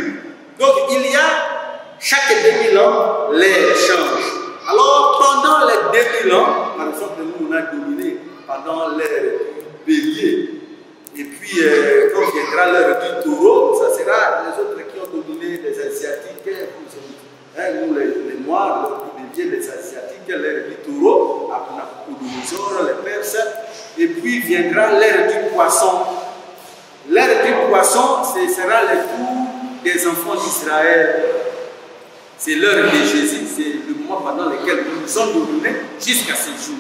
Donc, il y a chaque 2000 ans, l'air change. Alors, pendant les 2000 ans, par exemple, nous, on a dominé pendant l'ère du bélier. Et puis, quand viendra l'heure du taureau, ça sera les autres qui ont dominé les Asiatiques. Nous, les Noirs, l'heure du bélier, les Asiatiques, l'ère du taureau, Nabucodonosor, les Perses. Et puis viendra l'ère du poisson. L'ère du poisson, ce sera le tour des enfants d'Israël. C'est l'heure de Jésus, c'est le moment pendant lequel nous sommes dominés jusqu'à ce jour.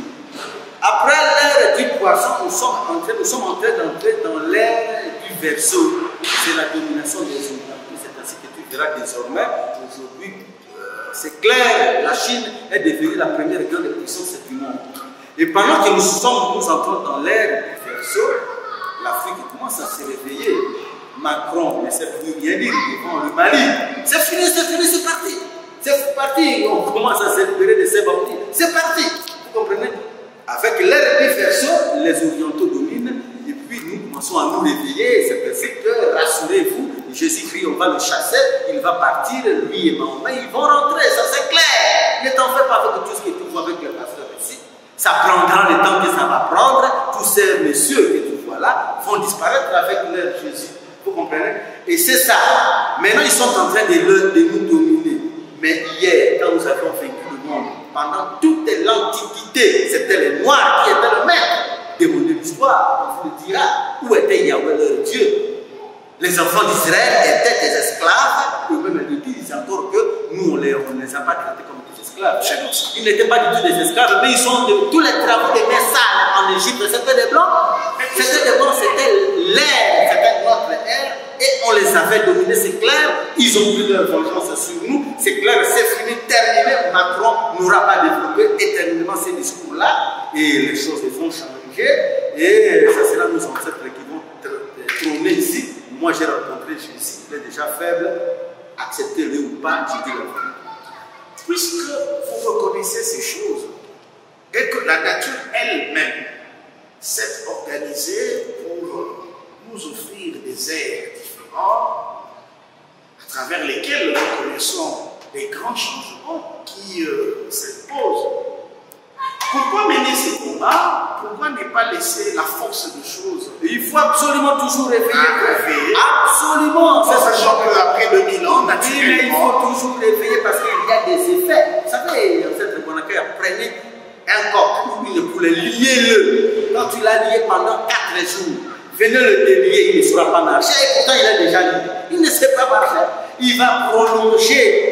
Après l'ère du poisson, nous sommes en train d'entrer dans l'ère du Verseau. C'est la domination des Occidentaux. C'est ainsi que tu verras désormais, aujourd'hui, c'est clair, la Chine est devenue la première grande puissance du monde. Et pendant que nous entrons dans l'ère du Verseau, l'Afrique commence à se réveiller. Macron ne sait plus rien dire devant le Mali. C'est fini, c'est parti. C'est parti. On commence à se libérer de ces bandits. C'est parti. Vous comprenez? Avec l'ère du Verseau, les Orientaux dominent. Et puis nous commençons à nous réveiller. C'est ainsi que, rassurez-vous, Jésus-Christ, on va le chasser. Il va partir, lui et Mahomet, ils vont rentrer. Ça c'est clair. Ne t'en fais pas avec tout ce que tu vois avec le pasteur ici. Ça prendra le temps que ça va prendre. Tous ces messieurs que tu vois là vont disparaître avec leur Jésus. Vous comprenez? Et c'est ça. Maintenant, ils sont en train de nous dominer. Mais hier, quand nous avions vaincu le monde, pendant toute l'Antiquité, c'était les Noirs qui étaient le maître. Demandez l'histoire, on vous le dira. Où était Yahweh leur Dieu? Les enfants d'Israël étaient des esclaves. Eux-mêmes le disent encore que nous, on ne les a pas traités comme des esclaves. Ils n'étaient pas du tout des esclaves, mais ils sont de tous les travaux des messages en Égypte. C'était des Blancs. C'était l'ère, c'était notre ère. Et on les avait dominés, c'est clair. Ils ont pris leur vengeance sur nous. C'est clair, c'est fini, terminé. Macron n'aura pas développé éternellement ces discours-là. Et les choses vont changer. Et ça sera nos ancêtres qui vont trôner ici. Moi, j'ai rencontré Jésus, il est déjà faible. Acceptez-le ou pas, je dis la vérité. Puisque vous reconnaissez ces choses et que la nature elle-même s'est organisée pour nous offrir des airs différents à travers lesquels nous connaissons les grands changements qui s'imposent. Pourquoi mener ces combats? Pourquoi ne pas laisser la force des choses? Il faut absolument toujours réveiller. Absolument. Sachant qu'après 2000 ans, naturellement, il faut toujours réveiller parce qu'il y a des effets. Vous savez, cette Bonacay, prenez un corps, une poule, liez-le. Quand tu l'as lié pendant 4 jours, venez le délier, il ne saura pas marcher. Et pourtant, il a déjà lié. Il ne sait pas marcher. Il va prolonger.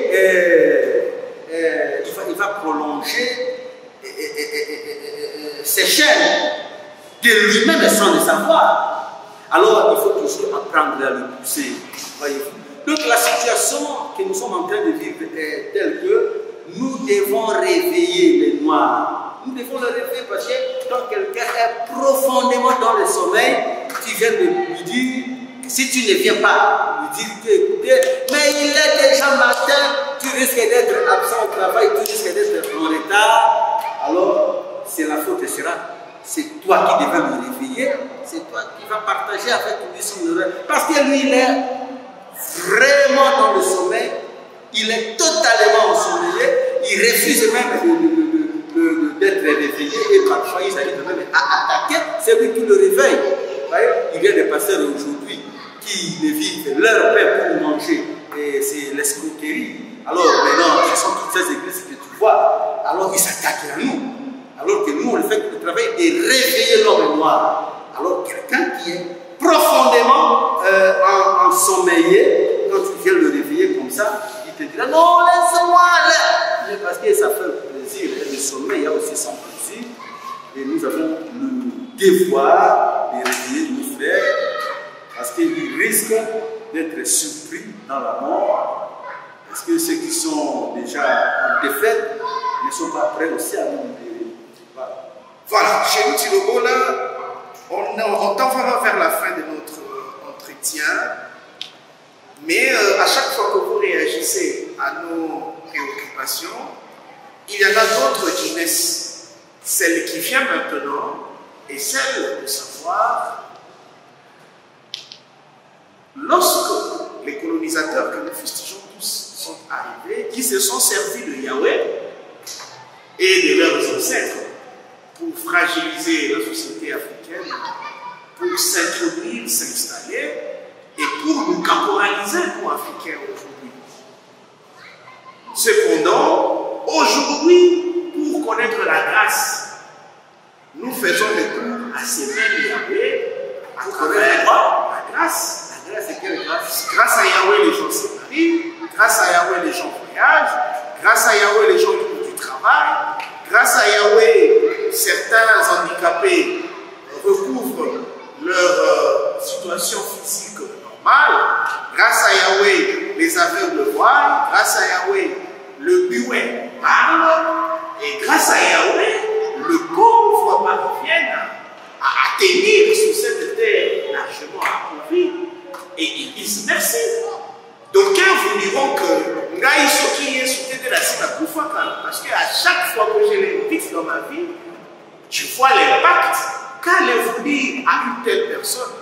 Ses chaînes de lui-même sans le savoir. Alors il faut toujours apprendre à le pousser. Voyez-vous. Donc la situation que nous sommes en train de vivre est telle que nous devons réveiller les Noirs. Nous devons les réveiller parce que quand quelqu'un est profondément dans le sommeil, tu viens de lui dire, si tu ne viens pas, lui dire que écoutez, mais il est déjà matin, tu risques d'être absent au travail, tu risques d'être en retard. Alors, c'est la faute sera, c'est toi qui devais le réveiller, c'est toi qui vas partager avec lui son erreur. Parce que lui, il est vraiment dans le sommeil, il est totalement ensommeillé, il refuse même d'être réveillé et parfois ils arrivent même à attaquer celui qui le réveille. Il y a des pasteurs aujourd'hui qui ne vivent leur pain pour manger et c'est l'escroquerie. Alors maintenant, ce sont toutes ces églises que tu vois, alors ils s'attaquent à nous. Alors que nous, on fait le travail de réveiller l'homme noir. Alors quelqu'un qui est profondément ensommeillé, quand tu viens le réveiller comme ça, il te dira non, laisse-moi aller. Mais parce que ça fait plaisir. Et le sommeil, il y a aussi son plaisir. Et nous avons le devoir de réveiller nos frères parce qu'ils risquent d'être surpris dans la mort. Parce que ceux qui sont déjà en défaite ne sont pas prêts aussi à nous libérer. Voilà, chez nous, Tilobo, là, on tend vraiment vers la fin de notre entretien. Mais à chaque fois que vous réagissez à nos préoccupations, il y en a d'autres qui naissent. Celle qui vient maintenant et celle de savoir, lorsque les colonisateurs que nous fustigeons tous sont arrivés, qui se sont servis de Yahweh et de leurs ancêtres pour fragiliser la société africaine, pour s'introduire, s'installer et pour nous caporaliser pour Africains aujourd'hui. Cependant, aujourd'hui, pour connaître la grâce, nous faisons le tour à ces mêmes Yahweh à travers la grâce. La grâce, c'est quelle grâce? Grâce à Yahweh, les gens se marient, grâce à Yahweh, les gens voyagent, grâce à Yahweh, les gens trouvent du travail, grâce à Yahweh, certains Grâce à Yahweh, les aveugles voient. Grâce à Yahweh, le muet parle. Et grâce à Yahweh, le pauvre parvient à tenir sur cette terre largement approuvée. Et ils disent merci. D'aucuns vous diront que Ngaï Soki est soutenu de la Sinakoufaka. Parce qu'à chaque fois que je l'invite dans ma vie, je vois l'impact qu'allez-vous dire à une telle personne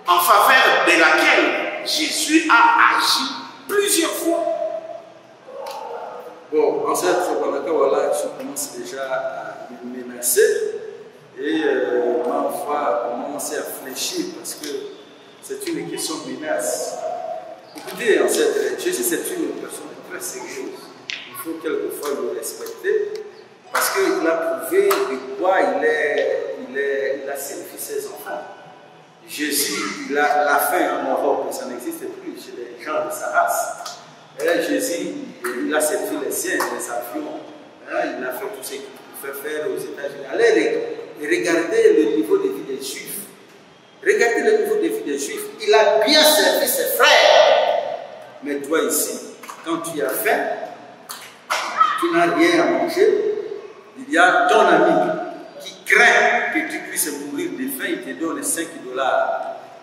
en faveur de laquelle Jésus a agi plusieurs fois. Bon, en cette voilà, je commence déjà à me menacer et ma foi commence à fléchir parce que c'est une question de menace. Écoutez, en fait, Jésus c'est une personne très sérieuse. Il faut quelquefois le respecter parce qu'il a prouvé de quoi il a servi ses enfants. Jésus, il a la faim en Europe, ça n'existe plus chez les gens de sa race. Et Jésus, il a servi les siens, les avions, il a fait tout ce qu'il pouvait faire aux États-Unis. Allez regardez le niveau de vie des Juifs. Regardez le niveau de vie des Juifs. Il a bien servi ses frères. Mais toi ici, quand tu as faim, tu n'as rien à manger, il y a ton ami qui craint que tu puisses mourir de faim, il te donne 5 $.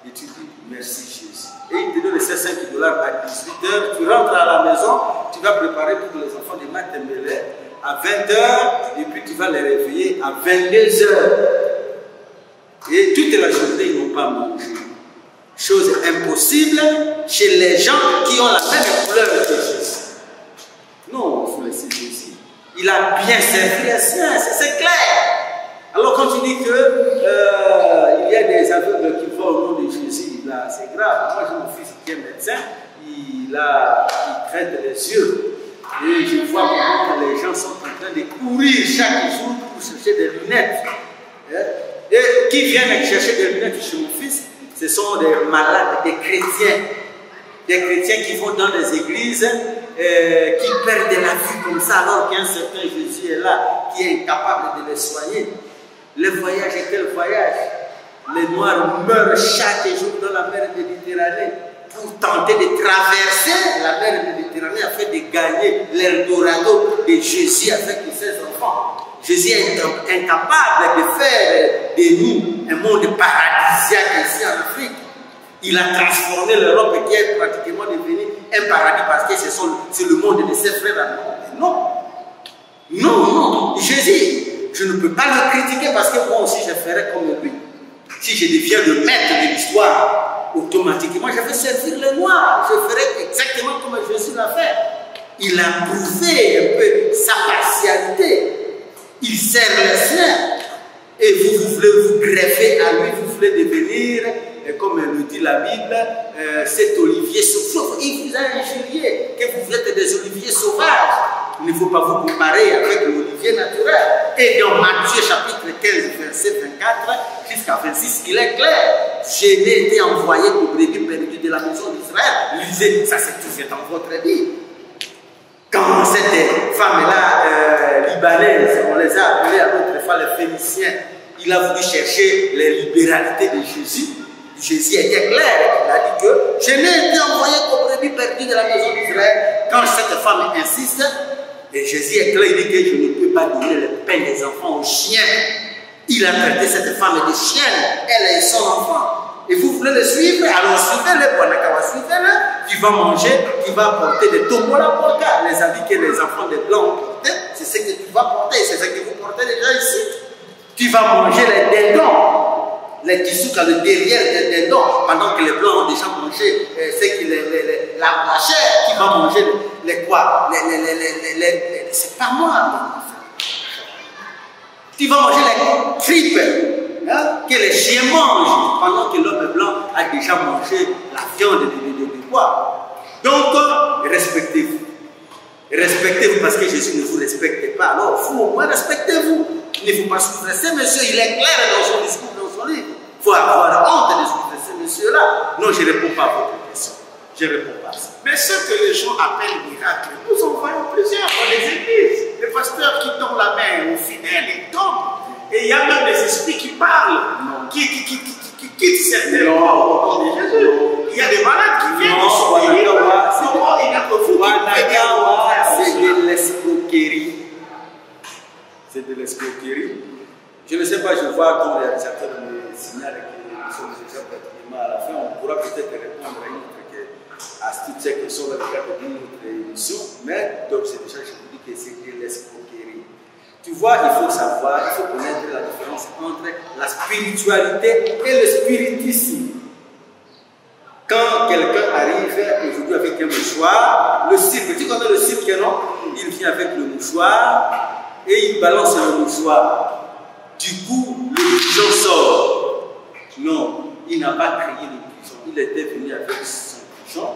Et tu dis merci Jésus. Et il te donne ces 5 $ à 18 h. Tu rentres à la maison, tu vas préparer pour les enfants de Matembele à 20 h. Et puis tu vas les réveiller à 22 h. Et toute la journée, ils n'ont pas mangé. Chose impossible chez les gens qui ont la même couleur que Jésus. Non, il faut laisser Jésus. Il a bien servi les siens, c'est clair. Alors quand tu dis qu'il y a des aveugles qui vont au nom de Jésus, c'est grave. Moi j'ai mon fils qui est médecin, il traite les yeux. Et je vois comment les gens sont en train de courir chaque jour pour chercher des lunettes. Et qui viennent chercher des lunettes chez mon fils, ce sont des malades, des chrétiens. Des chrétiens qui vont dans des églises, qui perdent la vue comme ça, alors qu'un certain Jésus est là, qui est incapable de les soigner. Le voyage est quel voyage? Les Noirs meurent chaque jour dans la mer Méditerranée pour tenter de traverser la mer Méditerranée afin de gagner l'Eldorado de Jésus avec ses enfants. Jésus est incapable de faire de nous un monde paradisiaque ici en Afrique. Il a transformé l'Europe qui est pratiquement devenue un paradis parce que c'est le monde de ses frères à nous. Non. Non, non. Jésus, je ne peux pas le critiquer parce que moi aussi je ferai comme lui. Si je deviens le maître de l'histoire, automatiquement je vais servir les Noirs. Je ferai exactement comme Jésus l'a fait. Il a prouvé un peu sa partialité. Il sert les siens. Et vous voulez vous greffer à lui, vous voulez devenir, comme le dit la Bible, cet olivier sauvage. Il vous a injurié que vous êtes des oliviers sauvages. Il ne faut pas vous comparer avec l'olivier naturel. Et dans Matthieu chapitre 15, verset 24 jusqu'à 26, il est clair. Je n'ai été envoyé pour brebis perdues de la maison d'Israël. Lisez, ça c'est tout dans votre Bible. Quand cette femme-là, libanaise, on les a appelés à d'autres fois les Phéniciens, il a voulu chercher les libéralités de Jésus. Jésus était clair, il a dit que je n'ai été envoyé qu'aux brebis perdues de la maison d'Israël. Quand cette femme insiste, et Jésus est clair, il dit que je ne peux pas donner le pain des enfants aux chiens. Il a traité cette femme de chienne, elle est son enfant. Et vous voulez le suivre, alors suivez-le, suivez-le. Tu vas manger, tu vas porter des tombola boka, les habits que les enfants des blancs ont portés, c'est ce que tu vas porter, c'est ce que vous portez déjà ici. Tu vas manger les dindons, les tissus dans le derrière des dindons, pendant que les blancs ont déjà mangé la chair. Tu vas manger les quoi? C'est pas moi. Tu vas manger les tripes. Que les chiens mangent pendant que l'homme blanc a déjà mangé la viande de bois. Donc, respectez-vous. Respectez-vous parce que Jésus ne vous respecte pas. Alors, vous au moins respectez-vous. Il ne faut pas souffrir. Ce monsieur, il est clair dans son discours, dans son livre. Il faut avoir honte de souffrir ce monsieur-là. Non, je ne réponds pas à votre question. Je ne réponds pas à ça. Mais ce que les gens appellent miracle, nous en voyons plusieurs dans les églises. Les pasteurs qui tendent la main aux fidèles, ils tombent. Et il y a même des esprits qui parlent, qui quittent certains morts au nom de Jésus. Il y a des malades qui viennent Non, de se guérir. Comment il y a que vous qui pouvez dire le contraire, c'est monsieur? de l'escroquerie. C'est de l'escroquerie. Je ne sais pas, je vois ton réalisateur me signale que nous sommes déjà pratiquement à la fin. On pourra peut-être répondre à toutes ces questions dans le cadre de notre émission. Mais donc, c'est déjà, je vous dis que c'est de l'escroquerie. Tu vois, il faut savoir, il faut connaître la différence entre la spiritualité et le spiritisme. Quand quelqu'un arrive aujourd'hui avec un mouchoir, le cirque, tu connais le cirque, non? Il vient avec le mouchoir et il balance le mouchoir. Du coup, le pigeon sort. Non, il n'a pas créé le pigeon. Il était venu avec son pigeon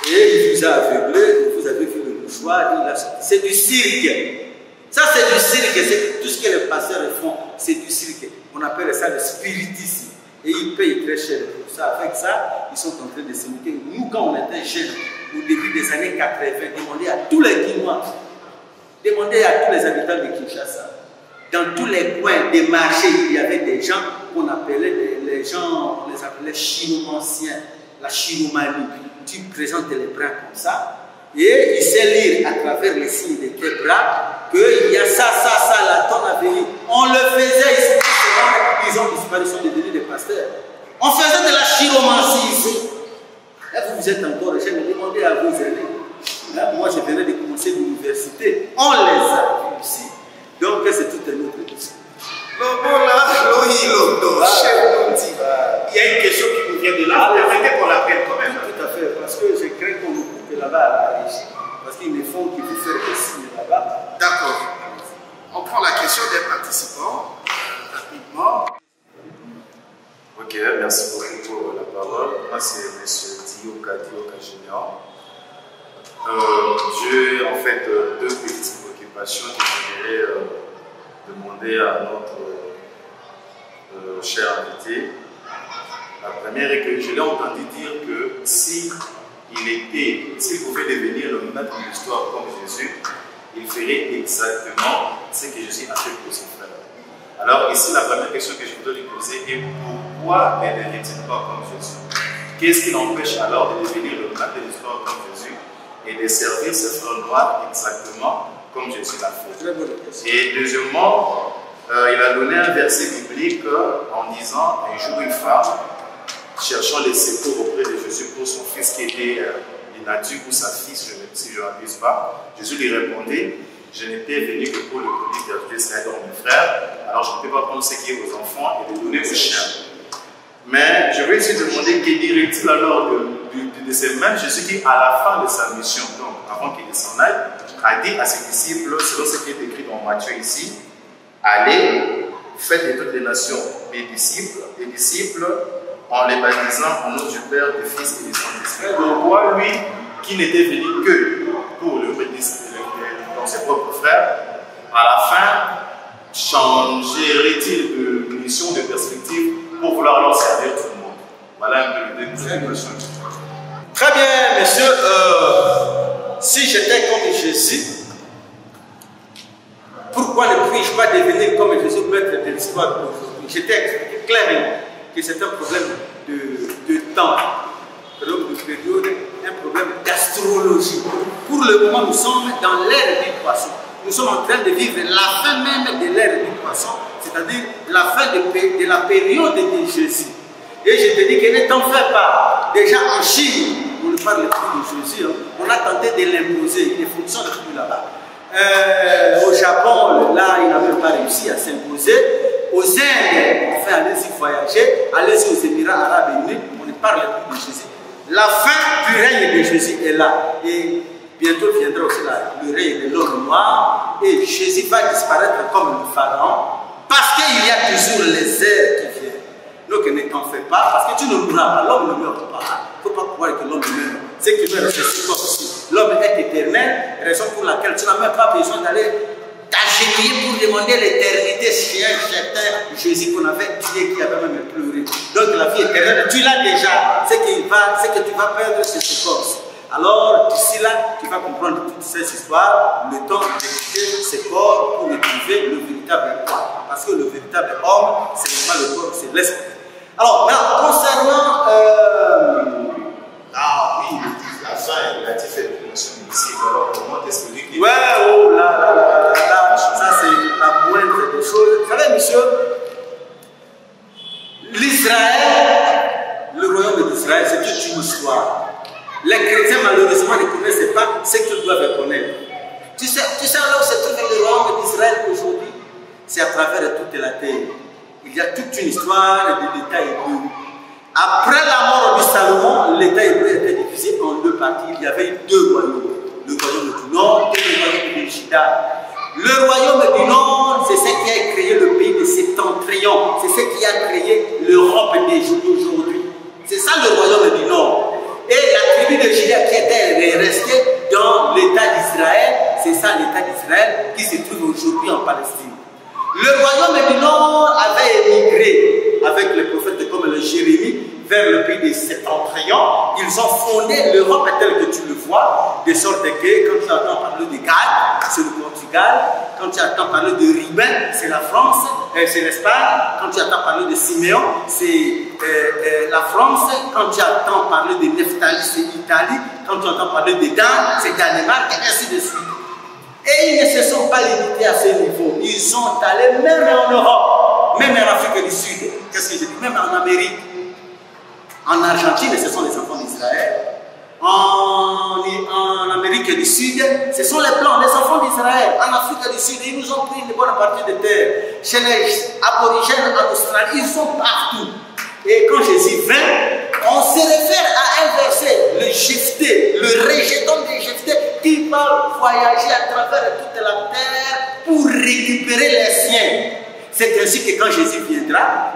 et il vous a aveuglé, vous avez vu le mouchoir, il a sorti. C'est du cirque. Ça, c'est du cirque. C'est tout ce que les pasteurs font, c'est du cirque. On appelle ça le spiritisme. Et ils payent très cher pour ça. Avec ça, ils sont en train de se moquer. Nous, quand on était jeunes, au début des années 80, demandez à tous les Guinois, demandez à tous les habitants de Kinshasa, dans tous les coins des marchés, il y avait des gens qu'on appelait, les gens, on les appelait chinomanciens, la chinomanie. Tu présentes les bras comme ça, et il sait lire à travers les signes de tes bras qu'il y a ça, la tonne à venir. On le faisait ici, ils ont disparu, ils sont devenus des pasteurs. On faisait de la chiromancie ici. Et vous êtes encore jeune, demandez à vos aînés. Moi, je venais de commencer l'université. On les a vus ici. Donc, c'est tout un autre discours. Il y a une question qui nous vient de là. Permettez qu'on l'appelle quand même. Tout à fait, parce que je crains qu'on nous coupe là-bas à la régie. Parce qu'ils me font qu'il faut faire des signes là-bas. D'accord. On prend la question des participants rapidement. Ok, merci beaucoup pour la parole. Moi, c'est M. Dioka Junior. J'ai en fait deux petites préoccupations que j'aimerais demander à notre cher invité. La première est que je l'ai entendu dire que s'il pouvait devenir le maître de l'histoire comme Jésus, il ferait exactement ce que Jésus a fait pour son frère. Alors ici, la première question que je voudrais lui poser est pourquoi ne devient-il pas comme Jésus? Qu'est-ce qui l'empêche alors de devenir le maître de l'histoire comme Jésus et de servir ses frères noirs exactement comme Jésus l'a fait? Et deuxièmement, il a donné un verset biblique en disant un jour une femme cherchant les secours auprès de Jésus pour son fils qui était inattendu ou sa fille, si je n'abuse pas. Jésus lui répondait: je n'étais venu que pour le produit de serait dans mes frères, alors je ne peux pas prendre ce qui est aux enfants et le donner aux chiens. Mais je vais aussi demander que dirait-il alors de ce même Jésus qui, à la fin de sa mission, donc avant qu'il s'en aille, a dit à ses disciples, selon ce qui est écrit dans Matthieu ici: allez, faites de toutes les nations des disciples, en les baptisant au nom du Père, du Fils et du Saint-Esprit. Pourquoi lui, qui n'était venu que pour le dans ses propres frères, à la fin, changerait-il de mission, de perspective pour vouloir alors servir tout le monde? Voilà un peu les deux questions. Très bien, monsieur. Si j'étais comme Jésus, pourquoi ne puis-je pas devenir comme Jésus, maître de l'histoire d'aujourd'hui? J'étais expliqué clairement que c'est un problème de temps, un problème d'astrologie. Pour le moment, nous sommes dans l'ère du poisson. Nous sommes en train de vivre la fin même de l'ère du poisson, c'est-à-dire la fin de la période de Jésus. Et je te dis que ne t'en fais pas. Déjà en Chine, on ne parle plus de Jésus, hein. On a tenté de l'imposer, il ne fonctionne plus là-bas. Au Japon, là, il n'a même pas réussi à s'imposer. Aux Indes, enfin, allez-y voyager, allez-y aux Émirats Arabes Unis, on ne parle plus de Jésus. La fin du règne de Jésus est là. Et bientôt viendra aussi le règne de l'homme noir. Et Jésus va disparaître comme le pharaon. Parce qu'il y a toujours les airs qui viennent. Donc ne t'en fais pas, parce que tu ne mourras pas. L'homme ne meurt pas. Il ne faut pas croire que l'homme meurt. Ce qui meurt, c'est ce corps aussi. L'homme est éternel, raison pour laquelle tu n'as même pas besoin d'aller t'agenouiller pour demander l'éternité chez un certain Jésus qu'on avait tué, qui avait même pleuré. Donc la vie éternelle, tu l'as déjà. Ce que tu vas perdre, c'est ce corps. Alors, d'ici là, tu vas comprendre toutes ces histoires, le temps de quitter ce corps pour retrouver le véritable corps. Parce que le véritable homme, ce n'est pas le corps, c'est l'esprit. Alors, maintenant, concernant ici. Alors comment est-ce que lui... Ouais, oh là, ça c'est la moindre des choses. Vous savez, monsieur, l'Israël, le royaume d'Israël, c'est toute une histoire. Les chrétiens, malheureusement, ne connaissent pas ce qu'ils doivent connaître. Tu sais là où se trouve le royaume d'Israël aujourd'hui? C'est à travers toute la terre. Il y a toute une histoire de l'État hébreu. Après la mort de Salomon, l'État hébreu était divisé en deux parties. Il y avait deux royaumes. Le royaume du Nord et le royaume de Juda. Le royaume du Nord, c'est ce qui a créé le pays de Septentrion. C'est ce qui a créé l'Europe d'aujourd'hui. C'est ça le royaume du Nord. Et la tribu de Juda qui était restée dans l'État d'Israël, c'est ça l'État d'Israël qui se trouve aujourd'hui en Palestine. Le royaume du Nord avait émigré avec les prophètes comme le Jérémie vers le pays des Septentrions. Ils ont fondé l'Europe telle que tu le vois, de sorte que quand tu entends parler de Galles, c'est le Portugal. Quand tu entends parler de Ribin, c'est la France, c'est l'Espagne. Quand tu entends parler de Siméon, c'est la France. Quand tu entends parler de Nephtali, c'est l'Italie. Quand tu entends parler de Dan, c'est Danemark, et ainsi de suite. Et ils ne se sont pas limités à ce niveau. Ils sont allés même en Europe, même en Afrique du Sud. Qu'est-ce que je dis? Même en Amérique. En Argentine, ce sont les enfants d'Israël. En Amérique du Sud, ce sont les Blancs, les enfants d'Israël. En Afrique du Sud, ils nous ont pris une bonne partie de terre. Chez les aborigènes en Australie, ils sont partout. Et quand Jésus vint, on se réfère à un verset, le jephté, le rejeton de jephté, qui va voyager à travers toute la terre pour récupérer les siens. C'est ainsi que quand Jésus viendra,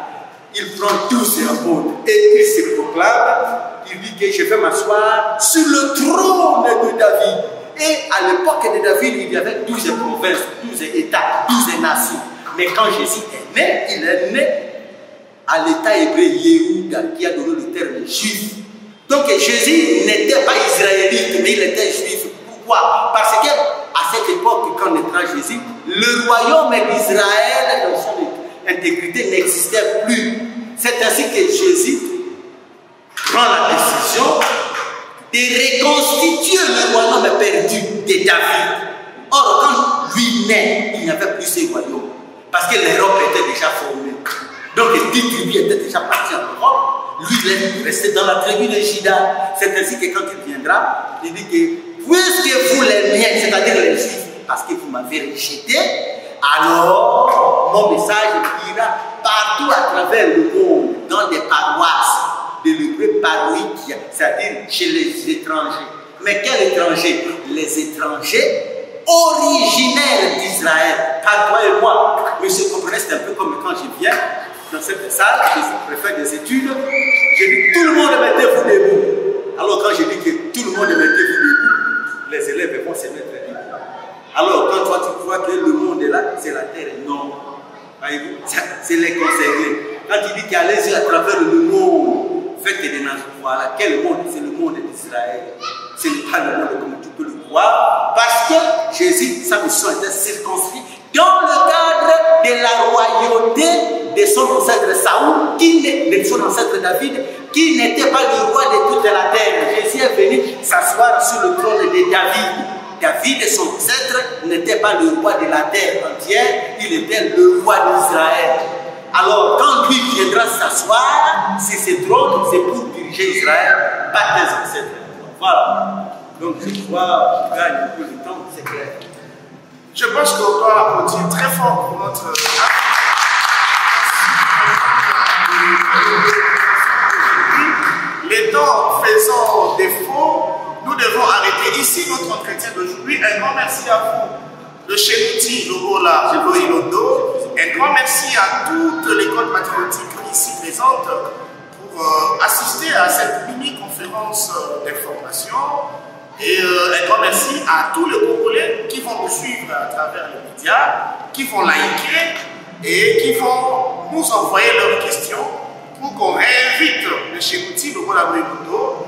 il prend tous ses apôtres et il se proclame, il dit que je vais m'asseoir sur le trône de David. Et à l'époque de David, il y avait 12 provinces, 12 États, 12 nations. Mais quand Jésus est né, il est né à l'État hébreu Yehuda, qui a donné le terme juif. Donc Jésus n'était pas israélite, mais il était juif. Pourquoi? Parce qu'à cette époque, quand naîtra Jésus, le royaume d'Israël, dans son intégrité, n'existait plus. C'est ainsi que Jésus prend la décision de reconstituer le royaume perdu de David. Or, quand lui naît, il n'y avait plus ce royaume, parce que l'Europe était déjà formée. Donc les 10 tribus étaient déjà partis en Europe. Lui, il est resté dans la tribu de Juda. C'est ainsi que quand il viendra, il dit que puisque vous les miens, c'est-à-dire les Juifs, parce que vous m'avez rejeté, alors mon message ira partout à travers le monde, dans des paroisses, de l'hébreu paroïque, c'est-à-dire chez les étrangers. Mais quels étrangers? Les étrangers originaires d'Israël. Car toi et moi, monsieur, comprenez, c'est un peu comme quand je viens dans cette salle, je préfère des études, je dis tout le monde mettez-vous debout. Alors quand je dis que tout le monde mettez-vous debout, les élèves vont se mettre debout. Alors quand toi tu crois que le monde est là, c'est la terre, non. C'est les concernés. Quand il dit qu'il y a les yeux à travers le monde, faites des nations, voilà, quel monde? C'est le monde d'Israël. Ce n'est pas le monde comme tu peux le croire, parce que Jésus, sa mission était circonscrite dans le cadre de la royauté de son ancêtre Saoul, de son ancêtre David, qui n'était pas le roi de toute la terre. Jésus est venu s'asseoir sur le trône de David. David, son ancêtre, n'était pas le roi de la terre entière, il était le roi d'Israël. Alors, quand lui viendra s'asseoir sur ce trône, c'est pour diriger Israël, pas des ancêtres. Voilà. Donc, je crois qu'on gagne un peu de temps, c'est clair. Je pense qu'on doit applaudir très fort pour notre... Les temps faisant défaut, nous devons arrêter ici notre entretien d'aujourd'hui. Un grand merci à vous de chez Mouti, Lobola, Ilodo. Un grand merci à toute l'école patriotique ici présente pour assister à cette mini-conférence d'information. Et un grand merci à tous les Congolais qui vont nous suivre à travers les médias, qui vont liker et qui vont nous envoyer leurs questions pour qu'on réinvite le Chebouti, le Bolaboïbudo,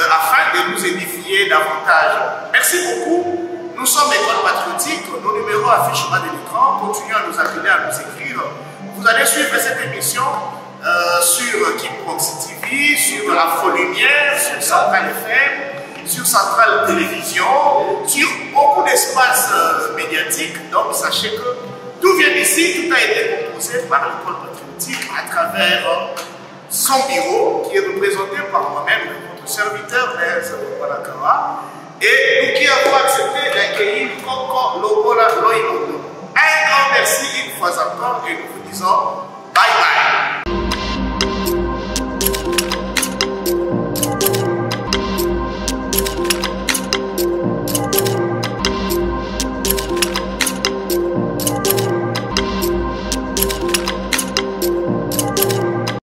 afin de nous édifier davantage. Merci beaucoup. Nous sommes École Patriotique. Nos numéros affichent au bas de l'écran. Continuez à nous appeler, à nous écrire. Vous allez suivre cette émission sur Kip Proxy TV, sur Afro Lumière, sur Central FM. sur Centrale Télévision, sur beaucoup d'espaces médiatiques. Donc sachez que tout vient d'ici, tout a été composé par le pôle patriotique à travers son bureau qui est représenté par moi-même, votre serviteur, Nez Walakawa, et nous qui avons accepté d'accueillir Coco Lobola Loïnondo. Un grand merci une fois encore et nous vous disons